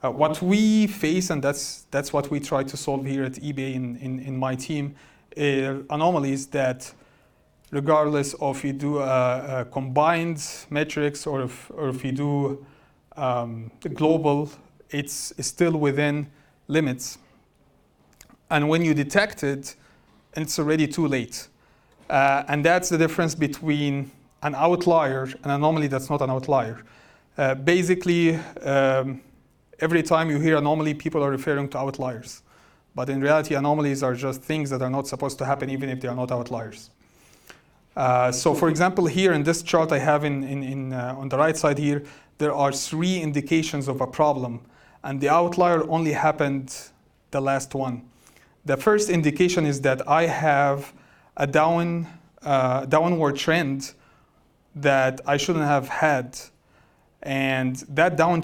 What we face, and that's what we try to solve here at eBay in my team, are anomalies that, regardless of if you do combined metrics or if you do global, it's still within limits. And when you detect it, it's already too late. And that's the difference between an outlier and an anomaly that's not an outlier. Basically, every time you hear anomaly, people are referring to outliers. But in reality, anomalies are just things that are not supposed to happen, even if they are not outliers. So for example, here in this chart I have on the right side here, there are 3 indications of a problem, and the outlier only happened the last one. The first indication is that I have a downward trend that I shouldn't have had. And that downward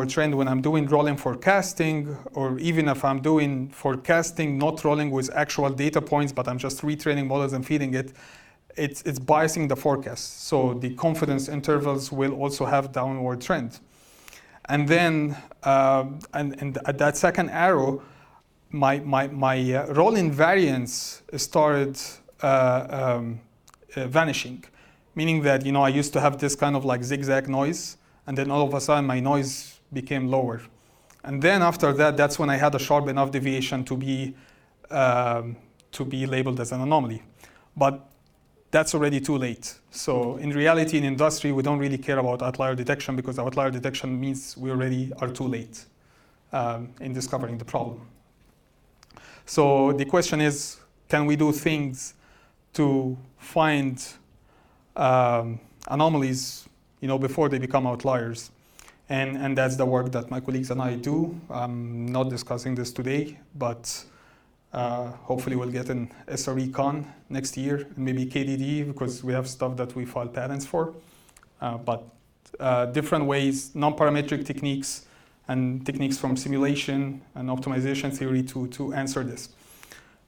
trend, when I'm doing rolling forecasting, or even if I'm doing forecasting, not rolling with actual data points, but I'm just retraining models and feeding it, it's biasing the forecast. So the confidence intervals will also have downward trend. And then, and at that second arrow, my rolling variance started vanishing. Meaning that, I used to have this kind of like zigzag noise, and then all of a sudden my noise became lower. And then after that, that's when I had a sharp enough deviation to be labeled as an anomaly. But that's already too late. So in reality, in industry, we don't really care about outlier detection, because outlier detection means we already are too late in discovering the problem. So the question is, can we do things to find anomalies, before they become outliers? And that's the work that my colleagues and I do. I'm not discussing this today, but hopefully we'll get an SRE Con next year, and maybe KDD, because we have stuff that we file patents for. But different ways, non-parametric techniques, and techniques from simulation and optimization theory to answer this.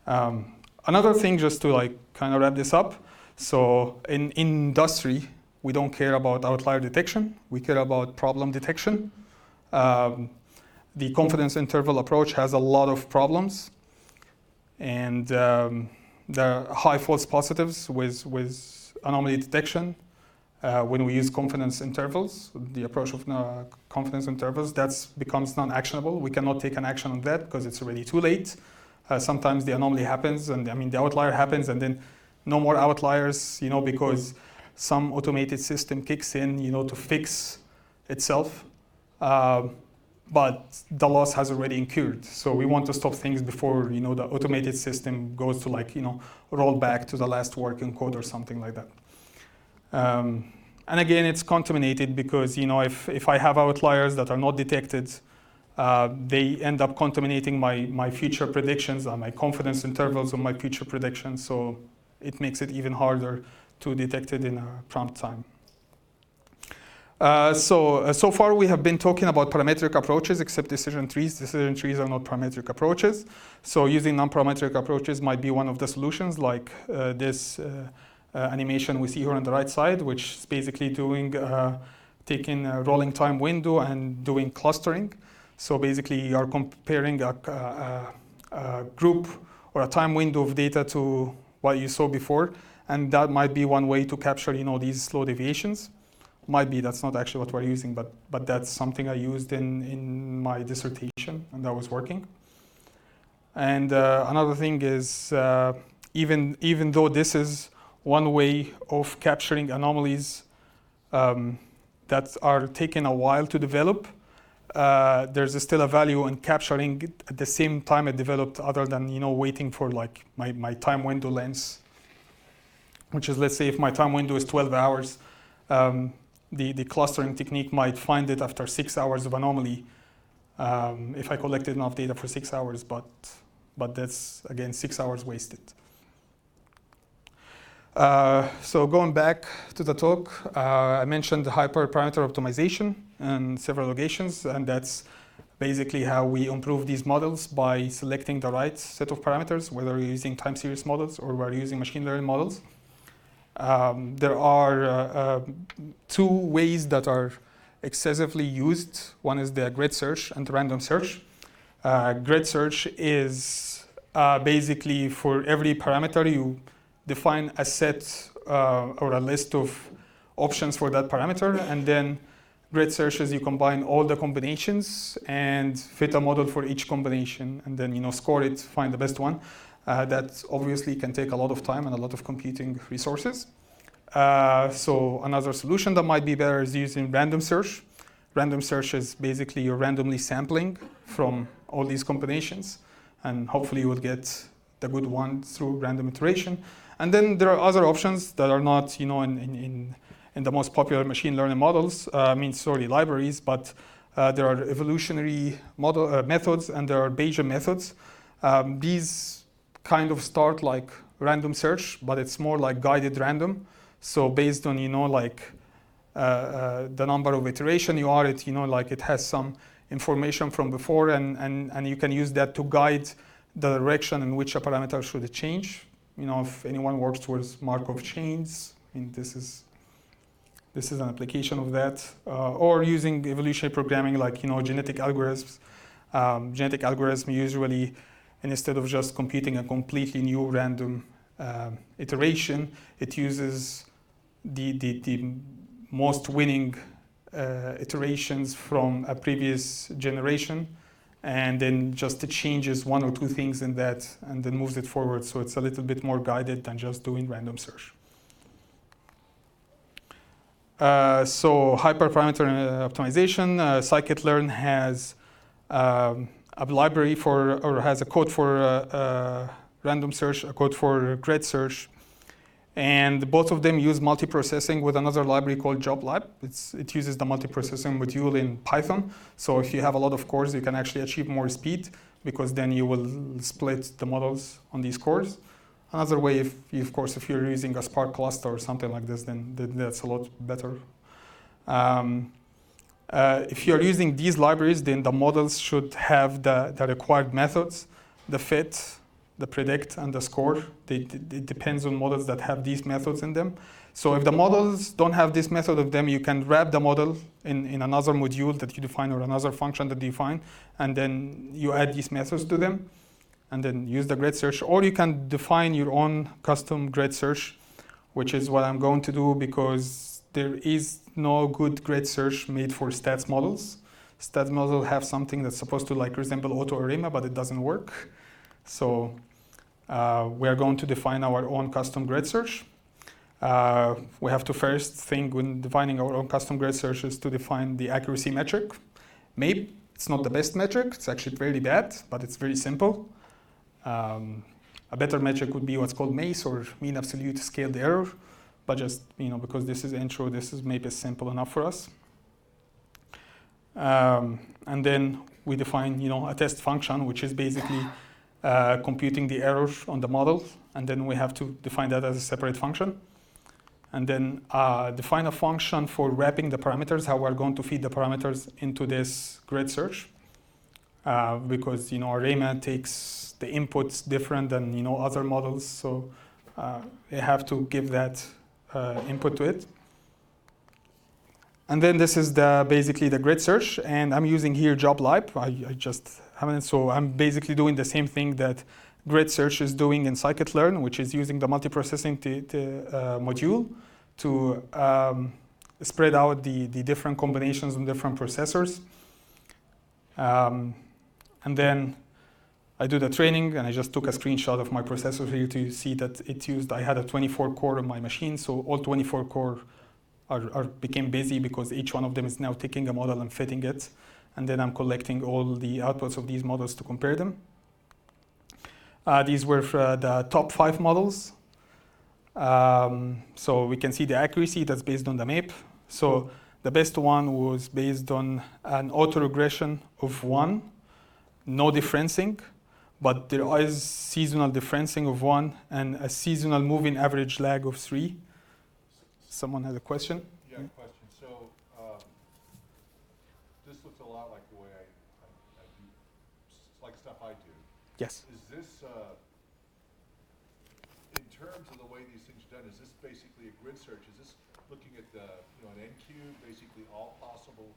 Another thing, just to kind of wrap this up. So in industry, we don't care about outlier detection. We care about problem detection. The confidence interval approach has a lot of problems. And there are high false positives with anomaly detection. When we use confidence intervals, the approach of confidence intervals, that becomes non-actionable. We cannot take an action on that because it's already too late. Sometimes the anomaly happens, and the outlier happens, and then no more outliers, because some automated system kicks in, to fix itself. But the loss has already incurred. So we want to stop things before, the automated system goes to roll back to the last working code or something like that. And again, it's contaminated because, if I have outliers that are not detected, they end up contaminating my future predictions and my confidence intervals of my future predictions. So it makes it even harder to detect it in a prompt time. So far we have been talking about parametric approaches, except decision trees. Decision trees are not parametric approaches. So using non-parametric approaches might be one of the solutions, like this animation we see here on the right side, which is basically taking a rolling time window and doing clustering. So basically you are comparing a group or a time window of data to what you saw before. And that might be one way to capture, these slow deviations. Might be that's not actually what we're using, but that's something I used in my dissertation, and that was working. And another thing is, even though this is one way of capturing anomalies that are taking a while to develop, there's still a value in capturing it at the same time it developed, other than waiting for like my time window length, which is, let's say if my time window is 12 hours, the clustering technique might find it after 6 hours of anomaly if I collected enough data for 6 hours, but that's again 6 hours wasted. So going back to the talk, I mentioned the hyperparameter optimization in several locations, and that's basically how we improve these models by selecting the right set of parameters, whether we're using time series models or we're using machine learning models. There are two ways that are excessively used. One is the grid search and the random search. Grid search is basically for every parameter you define a set or a list of options for that parameter, and then grid search is you combine all the combinations and fit a model for each combination, and then score it, find the best one. That obviously can take a lot of time and a lot of computing resources. So another solution that might be better is using random search. Random search is basically you're randomly sampling from all these combinations, and hopefully you will get the good one through random iteration. And then there are other options that are not, in the most popular machine learning models, libraries, but there are evolutionary methods and there are Bayesian methods. These kind of start like random search, but it's more like guided random. So based on, the number of iteration you are at, it has some information from before, and you can use that to guide the direction in which a parameter should change. If anyone works towards Markov chains, this is an application of that. Or using evolutionary programming like, genetic algorithms. Genetic algorithm usually, instead of just computing a completely new random iteration, it uses the most winning iterations from a previous generation, and then just changes one or two things in that and then moves it forward. So it's a little bit more guided than just doing random search. So hyperparameter optimization, scikit-learn has a library or has a code for random search, a code for grid search. And both of them use multiprocessing with another library called joblab. It uses the multiprocessing module in Python. So if you have a lot of cores, you can actually achieve more speed, because then you will split the models on these cores. Another way, if you're using a Spark cluster or something like this, then that's a lot better. If you're using these libraries, then the models should have the required methods, the fit, the predict, and the score. It depends on models that have these methods in them. So if the models don't have this method of them, you can wrap the model in another module that you define or another function that you define, and then you add these methods to them, and then use the grid search. Or you can define your own custom grid search, which is what I'm going to do, because there is no good grid search made for stats models. Stats models have something that's supposed to resemble AutoArima, but it doesn't work. So we are going to define our own custom grid search. We have to first think when defining our own custom grid search is to define the accuracy metric. Maybe it's not the best metric, it's actually very bad, but it's very simple. A better metric would be what's called MACE, or mean absolute scaled error. But just, because this is intro, this is maybe simple enough for us. And then we define, a test function, which is basically computing the error on the model, and then we have to define that as a separate function. And then define a function for wrapping the parameters, how we're going to feed the parameters into this grid search. Because, Arima takes the inputs different than, other models, so you have to give that input to it. And then this is basically the grid search, and I'm using here joblab. I just haven't, so I'm basically doing the same thing that grid search is doing in scikit-learn, which is using the multiprocessing module to spread out the different combinations on different processors. And then I do the training, and I just took a screenshot of my processor here to see that I had a 24 core on my machine, so all 24 core became busy because each one of them is now taking a model and fitting it. And then I'm collecting all the outputs of these models to compare them. These were the top 5 models. So we can see the accuracy that's based on the MAP. So the best one was based on an autoregression of 1, no differencing, but there is seasonal differencing of 1 and a seasonal moving average lag of 3. Someone has a question? Yeah, question. So this looks a lot like the way I do, like stuff I do. Yes. Is this, in terms of the way these things are done, is this basically a grid search? Is this looking at the, an N cube, basically all possible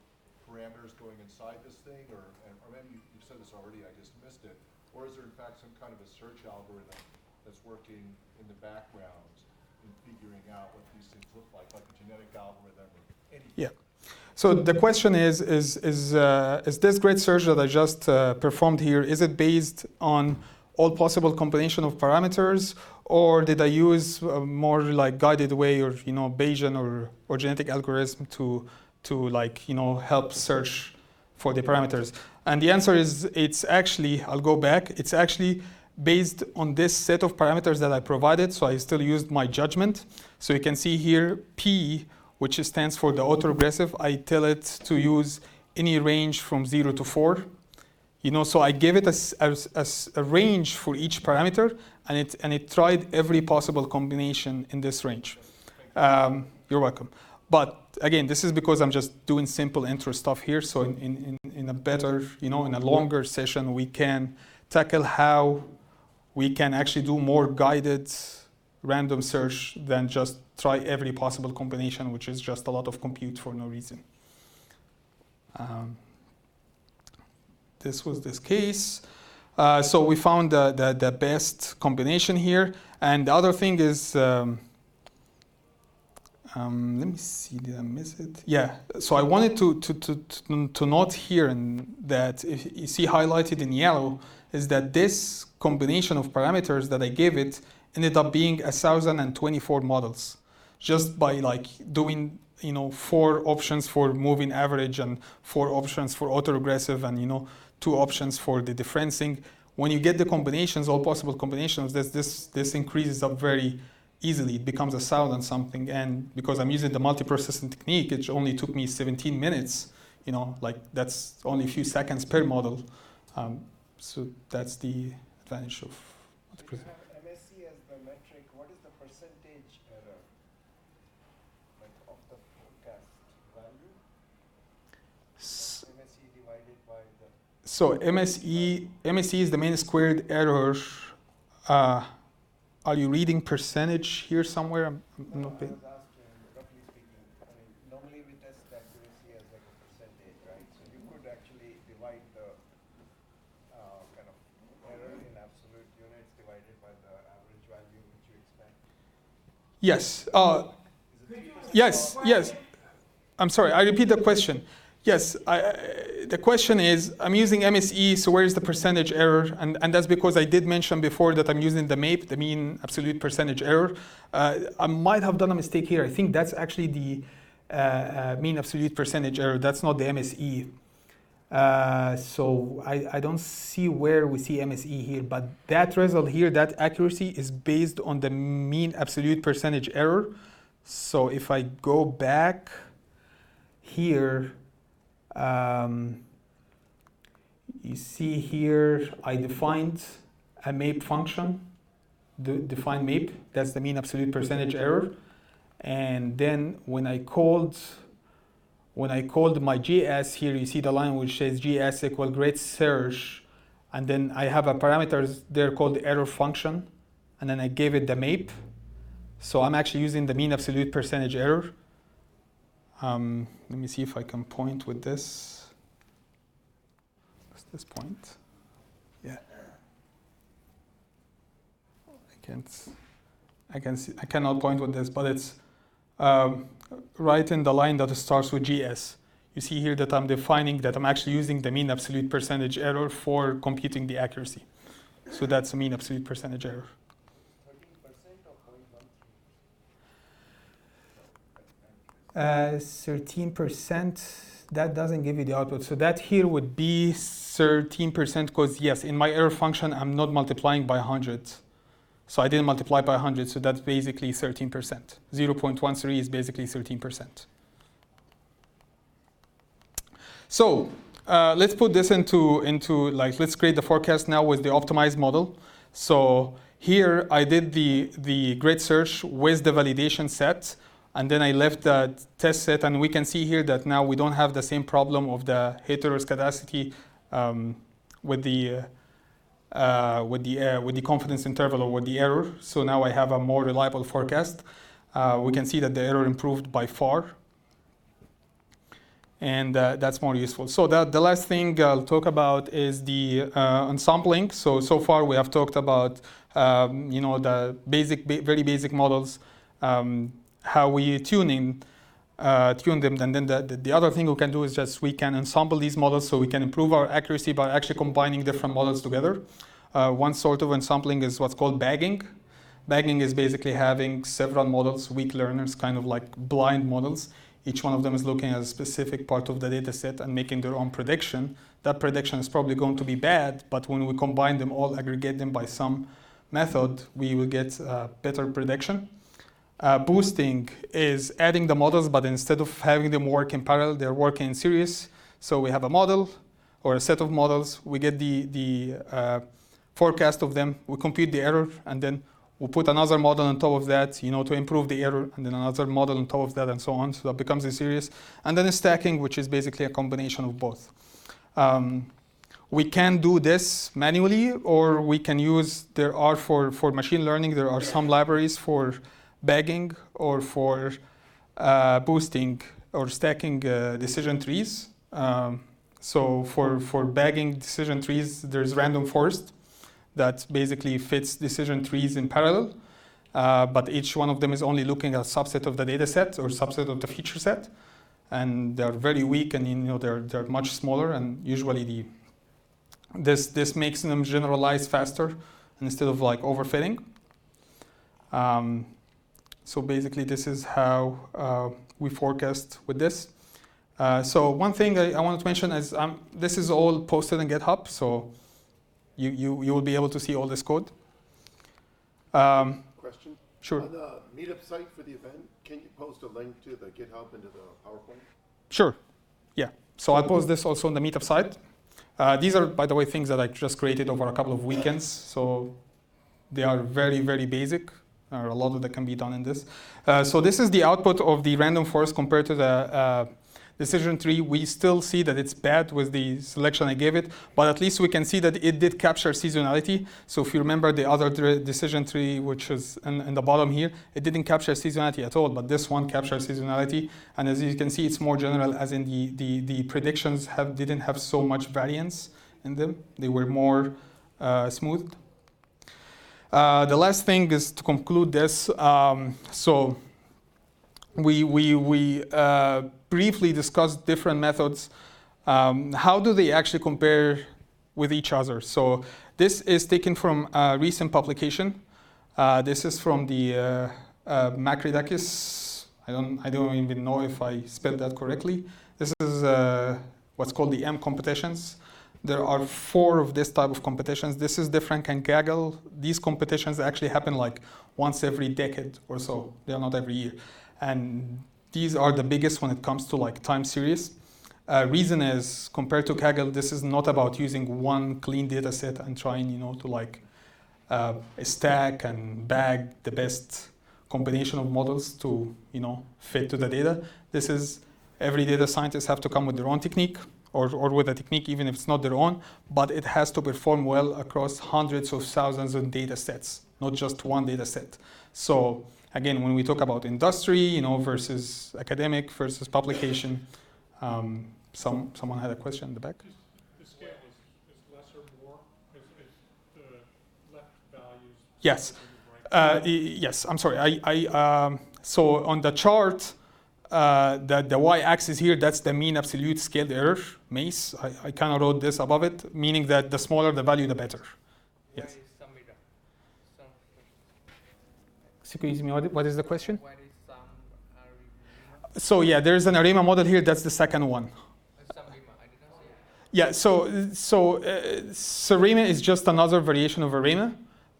parameters going inside this thing, or maybe you've said this already, I just missed it, or is there in fact some kind of a search algorithm that's working in the background in figuring out what these things look like a genetic algorithm or anything? Yeah. So the question is this grid search that I just performed here, is it based on all possible combination of parameters, or did I use a more like guided way, or Bayesian or genetic algorithm to help search for the parameters? And the answer is it's actually, I'll go back, it's actually based on this set of parameters that I provided, so I still used my judgment. So you can see here P, which stands for the autoregressive, I tell it to use any range from 0 to 4. So I gave it a range for each parameter, and it tried every possible combination in this range. You're welcome. But again, this is because I'm just doing simple intro stuff here. So in a better, in a longer session, we can tackle how we can actually do more guided random search than just try every possible combination, which is just a lot of compute for no reason. This was this case. So we found the best combination here. And the other thing is, let me see, did I miss it? Yeah, so I wanted to note here, and that if you see highlighted in yellow, is that this combination of parameters that I gave it ended up being 1,024 models, just by doing 4 options for moving average and 4 options for autoregressive and 2 options for the differencing. When you get the combinations, all possible combinations, this increases up very easily. It becomes 1,000 something, and because I'm using the multiprocessing technique, it only took me 17 minutes. That's only a few seconds per model. So that's the advantage of multiprocessing. MSE as the metric, what is the percentage error of the forecast value? MSE divided by the... So MSE is the mean squared error. Are you reading percentage here somewhere? I'm not paying. I was asking, roughly speaking, normally we test the accuracy as like a percentage, right? So you could actually divide the kind of error in absolute units divided by the average value which you expect. Yes. Is it 3%? Yes. I'm sorry, I repeat the question. Yes, the question is, I'm using MSE, so where is the percentage error? And that's because I did mention before that I'm using the MAP, the mean absolute percentage error. I might have done a mistake here. I think that's actually the mean absolute percentage error. That's not the MSE. So I don't see where we see MSE here, but that result here, that accuracy is based on the mean absolute percentage error. So if I go back here, you see here I defined a MAP function, define MAP, that's the mean absolute percentage error. And then when I called my GS here, you see the line which says GS equal grid search, and then I have a parameter there called the error function, and then I gave it the MAP. So I'm actually using the mean absolute percentage error. Let me see if I can point with this. What's this point? Yeah. I cannot point with this, but right in the line that starts with GS. You see here that I'm defining that I'm actually using the mean absolute percentage error for computing the accuracy. So that's a mean absolute percentage error. 13% or 13%, that doesn't give you the output. So that here would be 13% because yes, in my error function, I'm not multiplying by 100. So I didn't multiply by 100, so that's basically 13%. 0.13 is basically 13%. So let's put this into like, let's create the forecast now with the optimized model. So here I did the grid search with the validation set, and then I left the test set, and we can see here that now we don't have the same problem of the heteroscedasticity with the confidence interval or with the error. So now I have a more reliable forecast. We can see that the error improved by far, and that's more useful. So the last thing I'll talk about is the ensembling. So far we have talked about the very basic models, how we tune them, and then the other thing we can do is just we can ensemble these models so we can improve our accuracy by actually combining different models together. One sort of ensembling is what's called bagging. Bagging is basically having several models, weak learners, kind of like blind models. Each one of them is looking at a specific part of the data set and making their own prediction. That prediction is probably going to be bad, but when we combine them all, aggregate them by some method, we will get a better prediction. Boosting is adding the models, but instead of having them work in parallel, they're working in series. So we have a model or a set of models. We get the forecast of them. We compute the error, and then we put another model on top of that, to improve the error, and then another model on top of that, and so on. So that becomes a series. And then stacking, which is basically a combination of both. We can do this manually, or we can use, for machine learning, there are some libraries for bagging or for boosting or stacking decision trees. So for bagging decision trees, there's random forest that basically fits decision trees in parallel, but each one of them is only looking at a subset of the data set or subset of the feature set, and they're very weak, and they're much smaller, and usually this makes them generalize faster instead of like overfitting. So basically, this is how we forecast with this. So one thing I wanted to mention is this is all posted on GitHub, so you will be able to see all this code. Question? Sure. On the meetup site for the event, can you post a link to the GitHub into the PowerPoint? Sure. Yeah. So I'll post this also on the meetup site. These are, by the way, things that I just created over a couple of weekends. So they are very, very basic. There are a lot that can be done in this. So this is the output of the random forest compared to the decision tree. We still see that it's bad with the selection I gave it, but at least we can see that it did capture seasonality. So if you remember the other decision tree, which is in the bottom here, it didn't capture seasonality at all, but this one captures seasonality. And as you can see, it's more general, as in the predictions didn't have so much variance in them. They were more smooth. The last thing is to conclude this. So we briefly discussed different methods. How do they actually compare with each other? So this is taken from a recent publication. This is from the Makridakis. I don't even know if I spelled that correctly. This is what's called the M competitions. There are 4 of this type of competitions. This is different and Kaggle. These competitions actually happen like once every decade or so. They are not every year. And these are the biggest when it comes to like time series. Reason is, compared to Kaggle, this is not about using one clean data set and trying, to like stack and bag the best combination of models to, fit to the data. This is, every data scientist have to come with their own technique, or with a technique even if it's not their own, but it has to perform well across hundreds of thousands of data sets, not just one data set. So again, when we talk about industry, versus academic versus publication, someone had a question in the back? The scale is less or more? Is the left values? Yes. Yes, I'm sorry. So on the chart, the y-axis here, that's the mean absolute scaled error, MACE. I kind of wrote this above it, meaning that the smaller the value, the better. Why Yes. is some beta? Some Excuse me, what is the question? Why is some arima? So yeah, there's an ARIMA model here. That's the second one. Some rima. I did not say it. Yeah, so ARIMA is just another variation of ARIMA.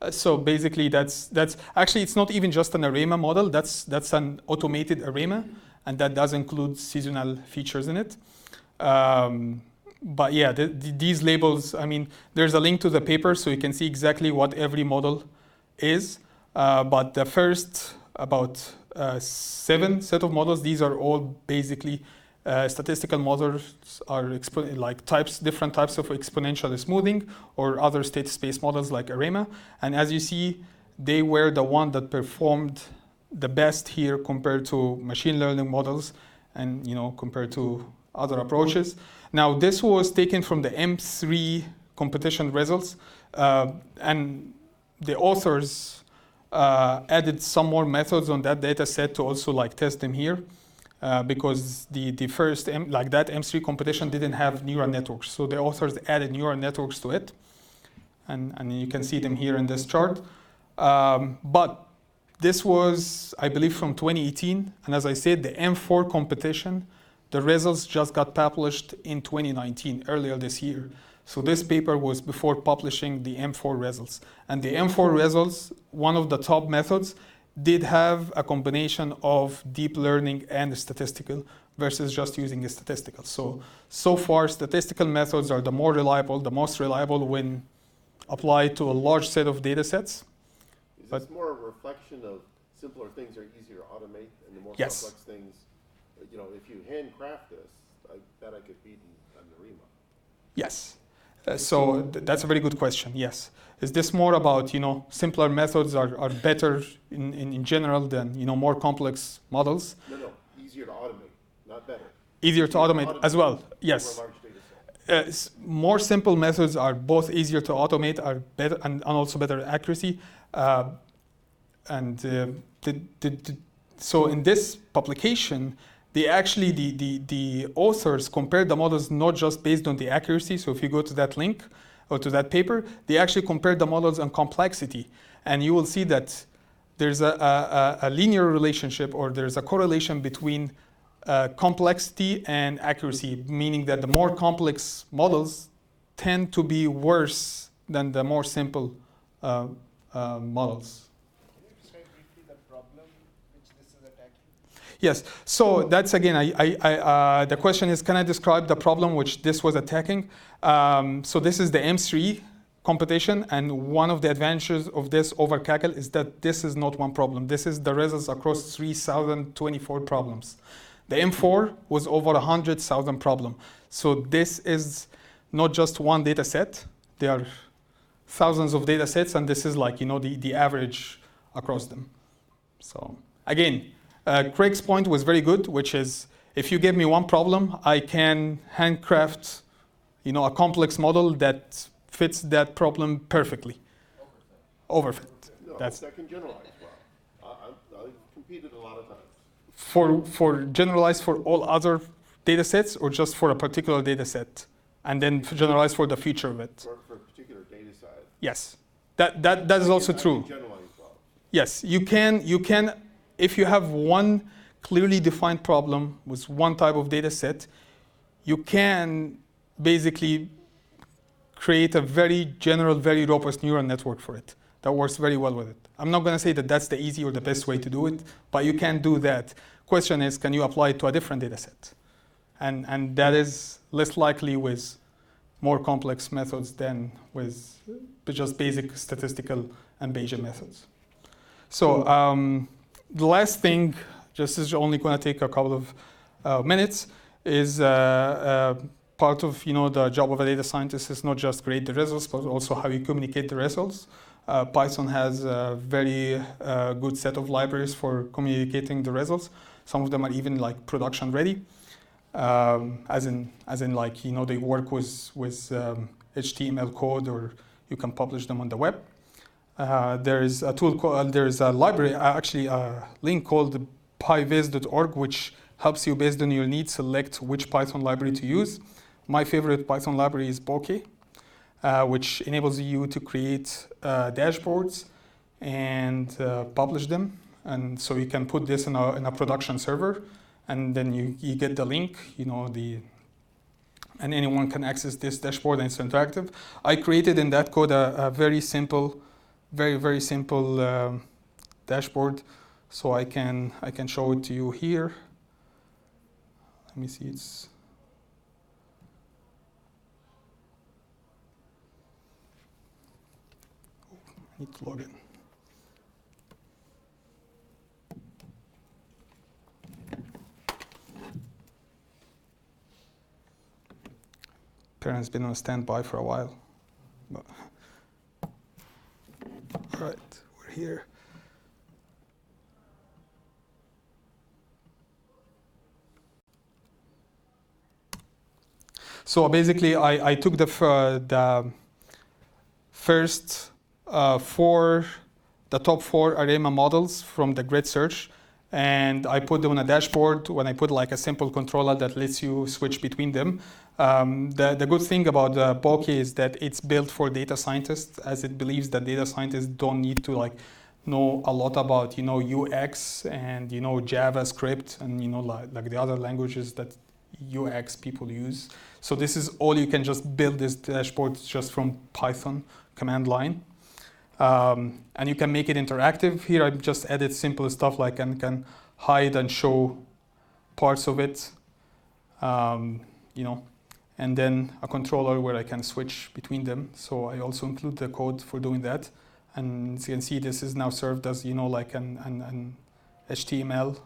So basically, that's actually, it's not even just an ARIMA model. That's an automated ARIMA, and that does include seasonal features in it. But yeah, these labels, I mean, there's a link to the paper, so you can see exactly what every model is. But the first about 7 set of models, these are all basically statistical models, are like different types of exponential smoothing or other state space models like ARIMA. And as you see, they were the one that performed the best here compared to machine learning models and compared to other approaches. Now, this was taken from the M3 competition results, and the authors added some more methods on that data set to also test them here, because the first that M3 competition didn't have neural networks, so the authors added neural networks to it, and you can see them here in this chart. But this was, I believe, from 2018, and as I said, the M4 competition, the results just got published in 2019, earlier this year. So this paper was before publishing the M4 results. And the M4 results, one of the top methods, did have a combination of deep learning and statistical versus just using a statistical. So far, statistical methods are the more reliable, the most reliable when applied to a large set of data sets. Is this more a reflection of simpler things are easier to automate, and the more Yes. complex things, if you handcraft this, I bet I could beat an ARIMA. Yes. That's a very good question, yes. Is this more about, simpler methods are better in general than, more complex models? No, easier to automate, not better. Easier to automate as well, yes. Over a large data set. More simple methods are both easier to automate, are better, and also better accuracy. So in this publication, they actually, the authors compared the models not just based on the accuracy. So if you go to that link or to that paper, they actually compared the models on complexity. And you will see that there's a linear relationship, or there's a correlation between complexity and accuracy, meaning that the more complex models tend to be worse than the more simple models. Can you describe briefly the problem which this is attacking? Yes, so that's again, the question is, can I describe the problem which this was attacking? So this is the M3 competition, and one of the advantages of this over Kaggle is that this is not one problem. This is the results across 3,024 problems. The M4 was over 100,000 problems. So this is not just one data set. There are thousands of data sets, and this is the average across them. So again, Craig's point was very good, which is, if you give me one problem, I can handcraft, a complex model that fits that problem perfectly. Overfit. No, that can generalize well. I've competed a lot of times. For generalized for all other data sets, or just for a particular data set, and then generalize for the feature of it? For a particular data set. Yes, that is also true. Generalize well. Yes, you can, if you have one clearly defined problem with one type of data set, you can basically create a very general, very robust neural network for it that works very well with it. I'm not going to say that that's the easy or the best way to do it, but you can do that. Question is, can you apply it to a different data set? And that is less likely with more complex methods than with just basic statistical and Bayesian methods. So the last thing, just is only going to take a couple of minutes, is part of the job of a data scientist is not just create the results, but also how you communicate the results. Python has a very good set of libraries for communicating the results. Some of them are even production ready, as in they work with HTML code, or you can publish them on the web. There's a tool called, there's a library, actually a link called pyviz.org, which helps you based on your needs select which Python library to use. My favorite Python library is Bokeh, which enables you to create dashboards and publish them. And so you can put this in a production server, and then you get the link, and anyone can access this dashboard, and it's interactive. I created in that code a very simple, very simple dashboard. So I can show it to you here. Let me see, I need to log in. Parent's been on standby for a while. But all right, we're here. So basically, I took the first the top four ARIMA models from the grid search, and I put them on a dashboard when I put like a simple controller that lets you switch between them. The good thing about Bokeh is that it's built for data scientists, as it believes that data scientists don't need to like know a lot about UX and JavaScript and like the other languages that UX people use. So this is all, you can just build this dashboard just from Python command line. And you can make it interactive. Here I've just added simple stuff like I can hide and show parts of it, and then a controller where I can switch between them. So I also include the code for doing that. And as you can see, this is now served as like an HTML.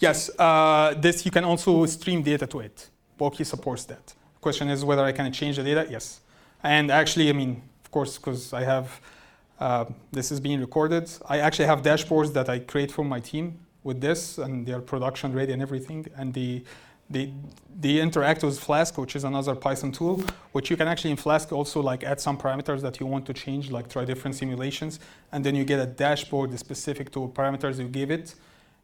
Yes, this you can also stream data to it. Bokeh supports that. Question is whether I can change the data. Yes, and actually, of course, because I have this is being recorded. I actually have dashboards that I create for my team with this, and they are production ready and everything. And they interact with Flask, which is another Python tool, which you can actually in Flask also like add some parameters that you want to change, like try different simulations, and then you get a dashboard specific to parameters you give it.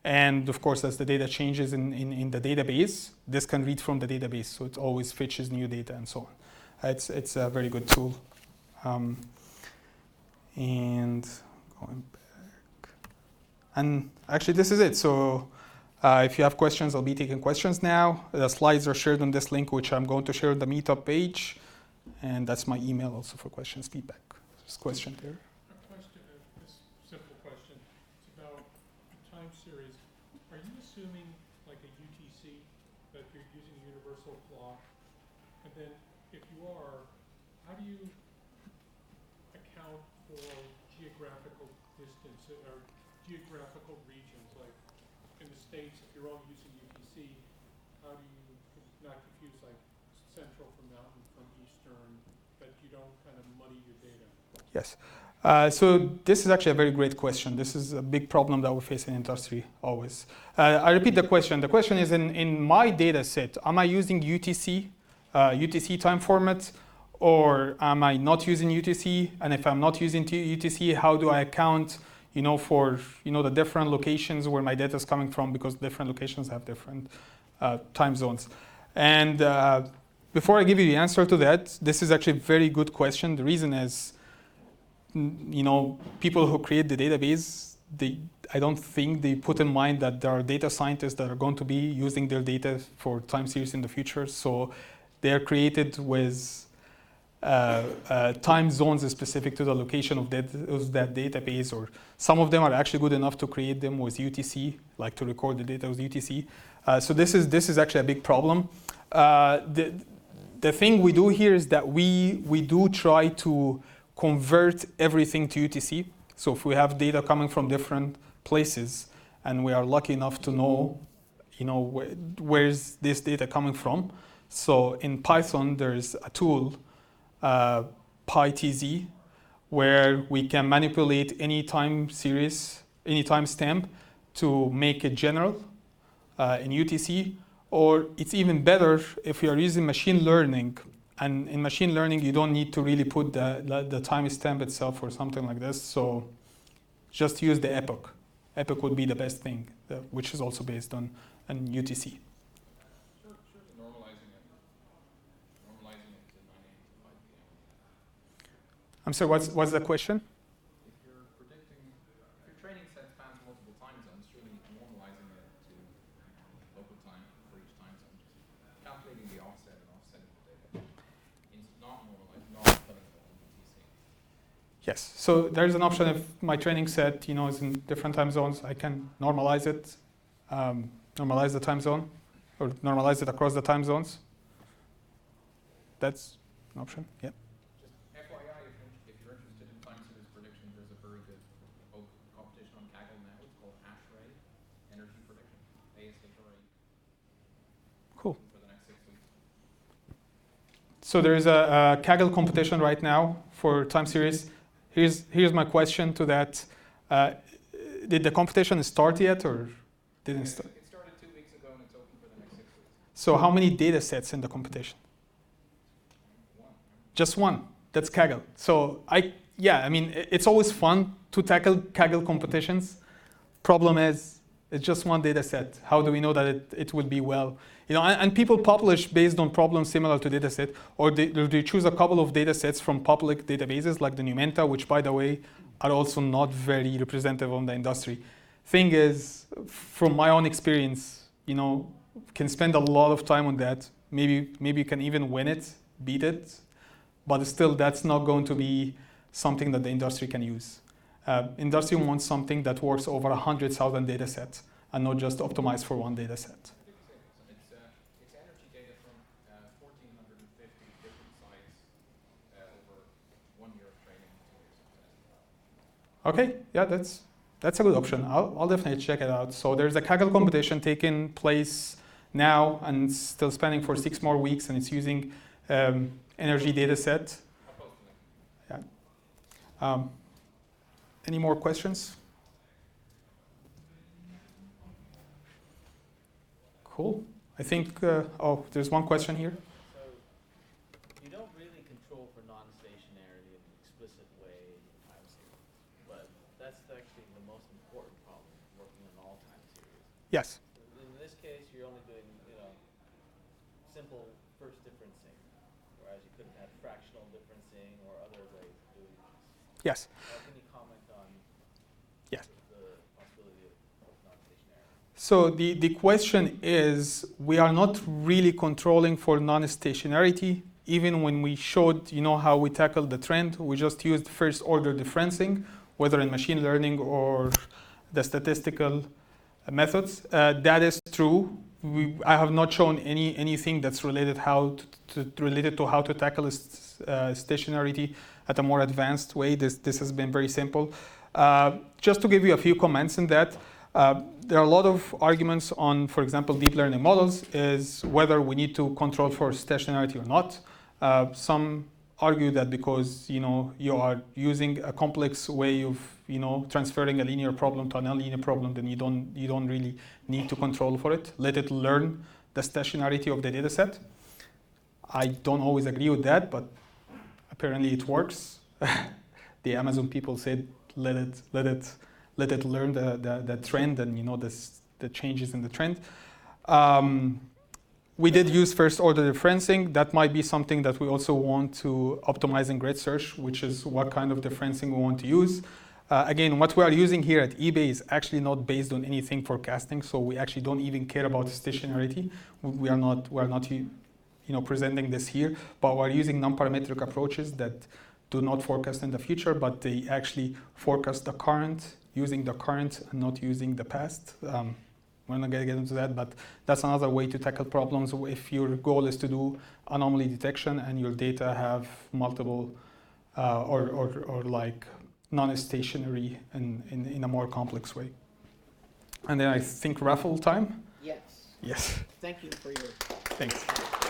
And of course, as the data changes in the database, this can read from the database, so it always fetches new data and so on. It's a very good tool. And going back, and actually this is it. So if you have questions, I'll be taking questions now. The slides are shared on this link, which I'm going to share on the meetup page, and that's my email also for questions, feedback. There's a question there. Are you assuming like a UTC, that you're using a universal clock? And then if you are, how do you account for geographical distance or geographical regions? Like in the States, if you're all using UTC, how do you not confuse like central from mountain from eastern, that you don't kind of muddy your data? Yes. So this is actually a very great question. This is a big problem that we face in industry always. I repeat the question. The question is in my data set, am I using UTC, UTC time format, or am I not using UTC? And if I'm not using UTC, how do I account for the different locations where my data is coming from, because different locations have different time zones. And before I give you the answer to that, this is actually a very good question. The reason is, people who create the database, I don't think they put in mind that there are data scientists that are going to be using their data for time series in the future. So they are created with time zones specific to the location of that database, or some of them are actually good enough to create them with UTC, like to record the data with UTC. So this is actually a big problem. The thing we do here is that we do try to convert everything to UTC. So if we have data coming from different places, and we are lucky enough to know, where's this data coming from. So in Python, there's a tool, PyTZ, where we can manipulate any time series, any timestamp to make it general in UTC. Or it's even better if you are using machine learning And in machine learning, you don't need to really put the timestamp itself or something like this. So just use the epoch. Epoch would be the best thing, which is also based on UTC. Sure, normalizing it to 9 a.m. to 5 p.m. I'm sorry, what's the question? If your training set spans multiple time zones, surely normalizing it to local time for each time zone, just calculating the offset and offsetting the data. It's not normalized, not putting it on UTC. Yes, so there's an option if my training set, is in different time zones, I can normalize it, normalize the time zone, or normalize it across the time zones. That's an option, yeah. Just FYI, if you're interested in time series prediction, there's a very good competition on Kaggle now. It's called ASHRAE, Energy Prediction, ASHRAE. Cool. For the next 6 weeks. So there is a Kaggle competition right now for time series. Here's my question to that. Did the competition start yet or didn't start? It started 2 weeks ago and it's open for the next 6 weeks. So how many data sets in the competition? One. Just one. That's Kaggle. So it's always fun to tackle Kaggle competitions. Problem is, it's just one data set. How do we know that it will be well? And people publish based on problems similar to data set, or they choose a couple of data sets from public databases like the Numenta, which by the way, are also not very representative of the industry. Thing is, from my own experience, can spend a lot of time on that. Maybe you can even win it, beat it, but still that's not going to be something that the industry can use. Industry wants something that works over 100,000 data sets and not just optimized for one data set. It's energy data from 1,450 different sites over 1 year of training and 2 years of testing. Okay, yeah, that's a good option. I'll definitely check it out. So there's a Kaggle competition taking place now and still spanning for 6 more weeks, and it's using energy data set. I'll post the link. Yeah. Any more questions? Cool. I think, there's one question here. So you don't really control for non-stationarity in an explicit way in time series, but that's actually the most important problem working on all time series. Yes. In this case, you're only doing, simple first differencing, whereas you could have had fractional differencing or other ways of doing this. Yes. Can you comment on Yes. the possibility of non-stationarity? So the question is, we are not really controlling for non-stationarity. Even when we showed, how we tackled the trend, we just used first order differencing, whether in machine learning or the statistical methods. That is true. I have not shown anything that's related to how to tackle stationarity at a more advanced way. This has been very simple. Just to give you a few comments in that, there are a lot of arguments on, for example, deep learning models, is whether we need to control for stationarity or not. Some argue that because you are using a complex way of transferring a linear problem to a nonlinear problem, then you don't really need to control for it. Let it learn the stationarity of the data set. I don't always agree with that, but apparently it works. The Amazon people said let it learn the trend and the changes in the trend. We did use first order differencing. That might be something that we also want to optimize in grid search, which is what kind of differencing we want to use. Again, what we are using here at eBay is actually not based on anything forecasting, so we actually don't even care about stationarity. We are not presenting this here, but we're using non-parametric approaches that do not forecast in the future, but they actually forecast the current, using the current and not using the past. We're not going to get into that, but that's another way to tackle problems if your goal is to do anomaly detection and your data have multiple or like non-stationary in a more complex way. And then I think raffle time? Yes. Yes. Thank you for your Thanks.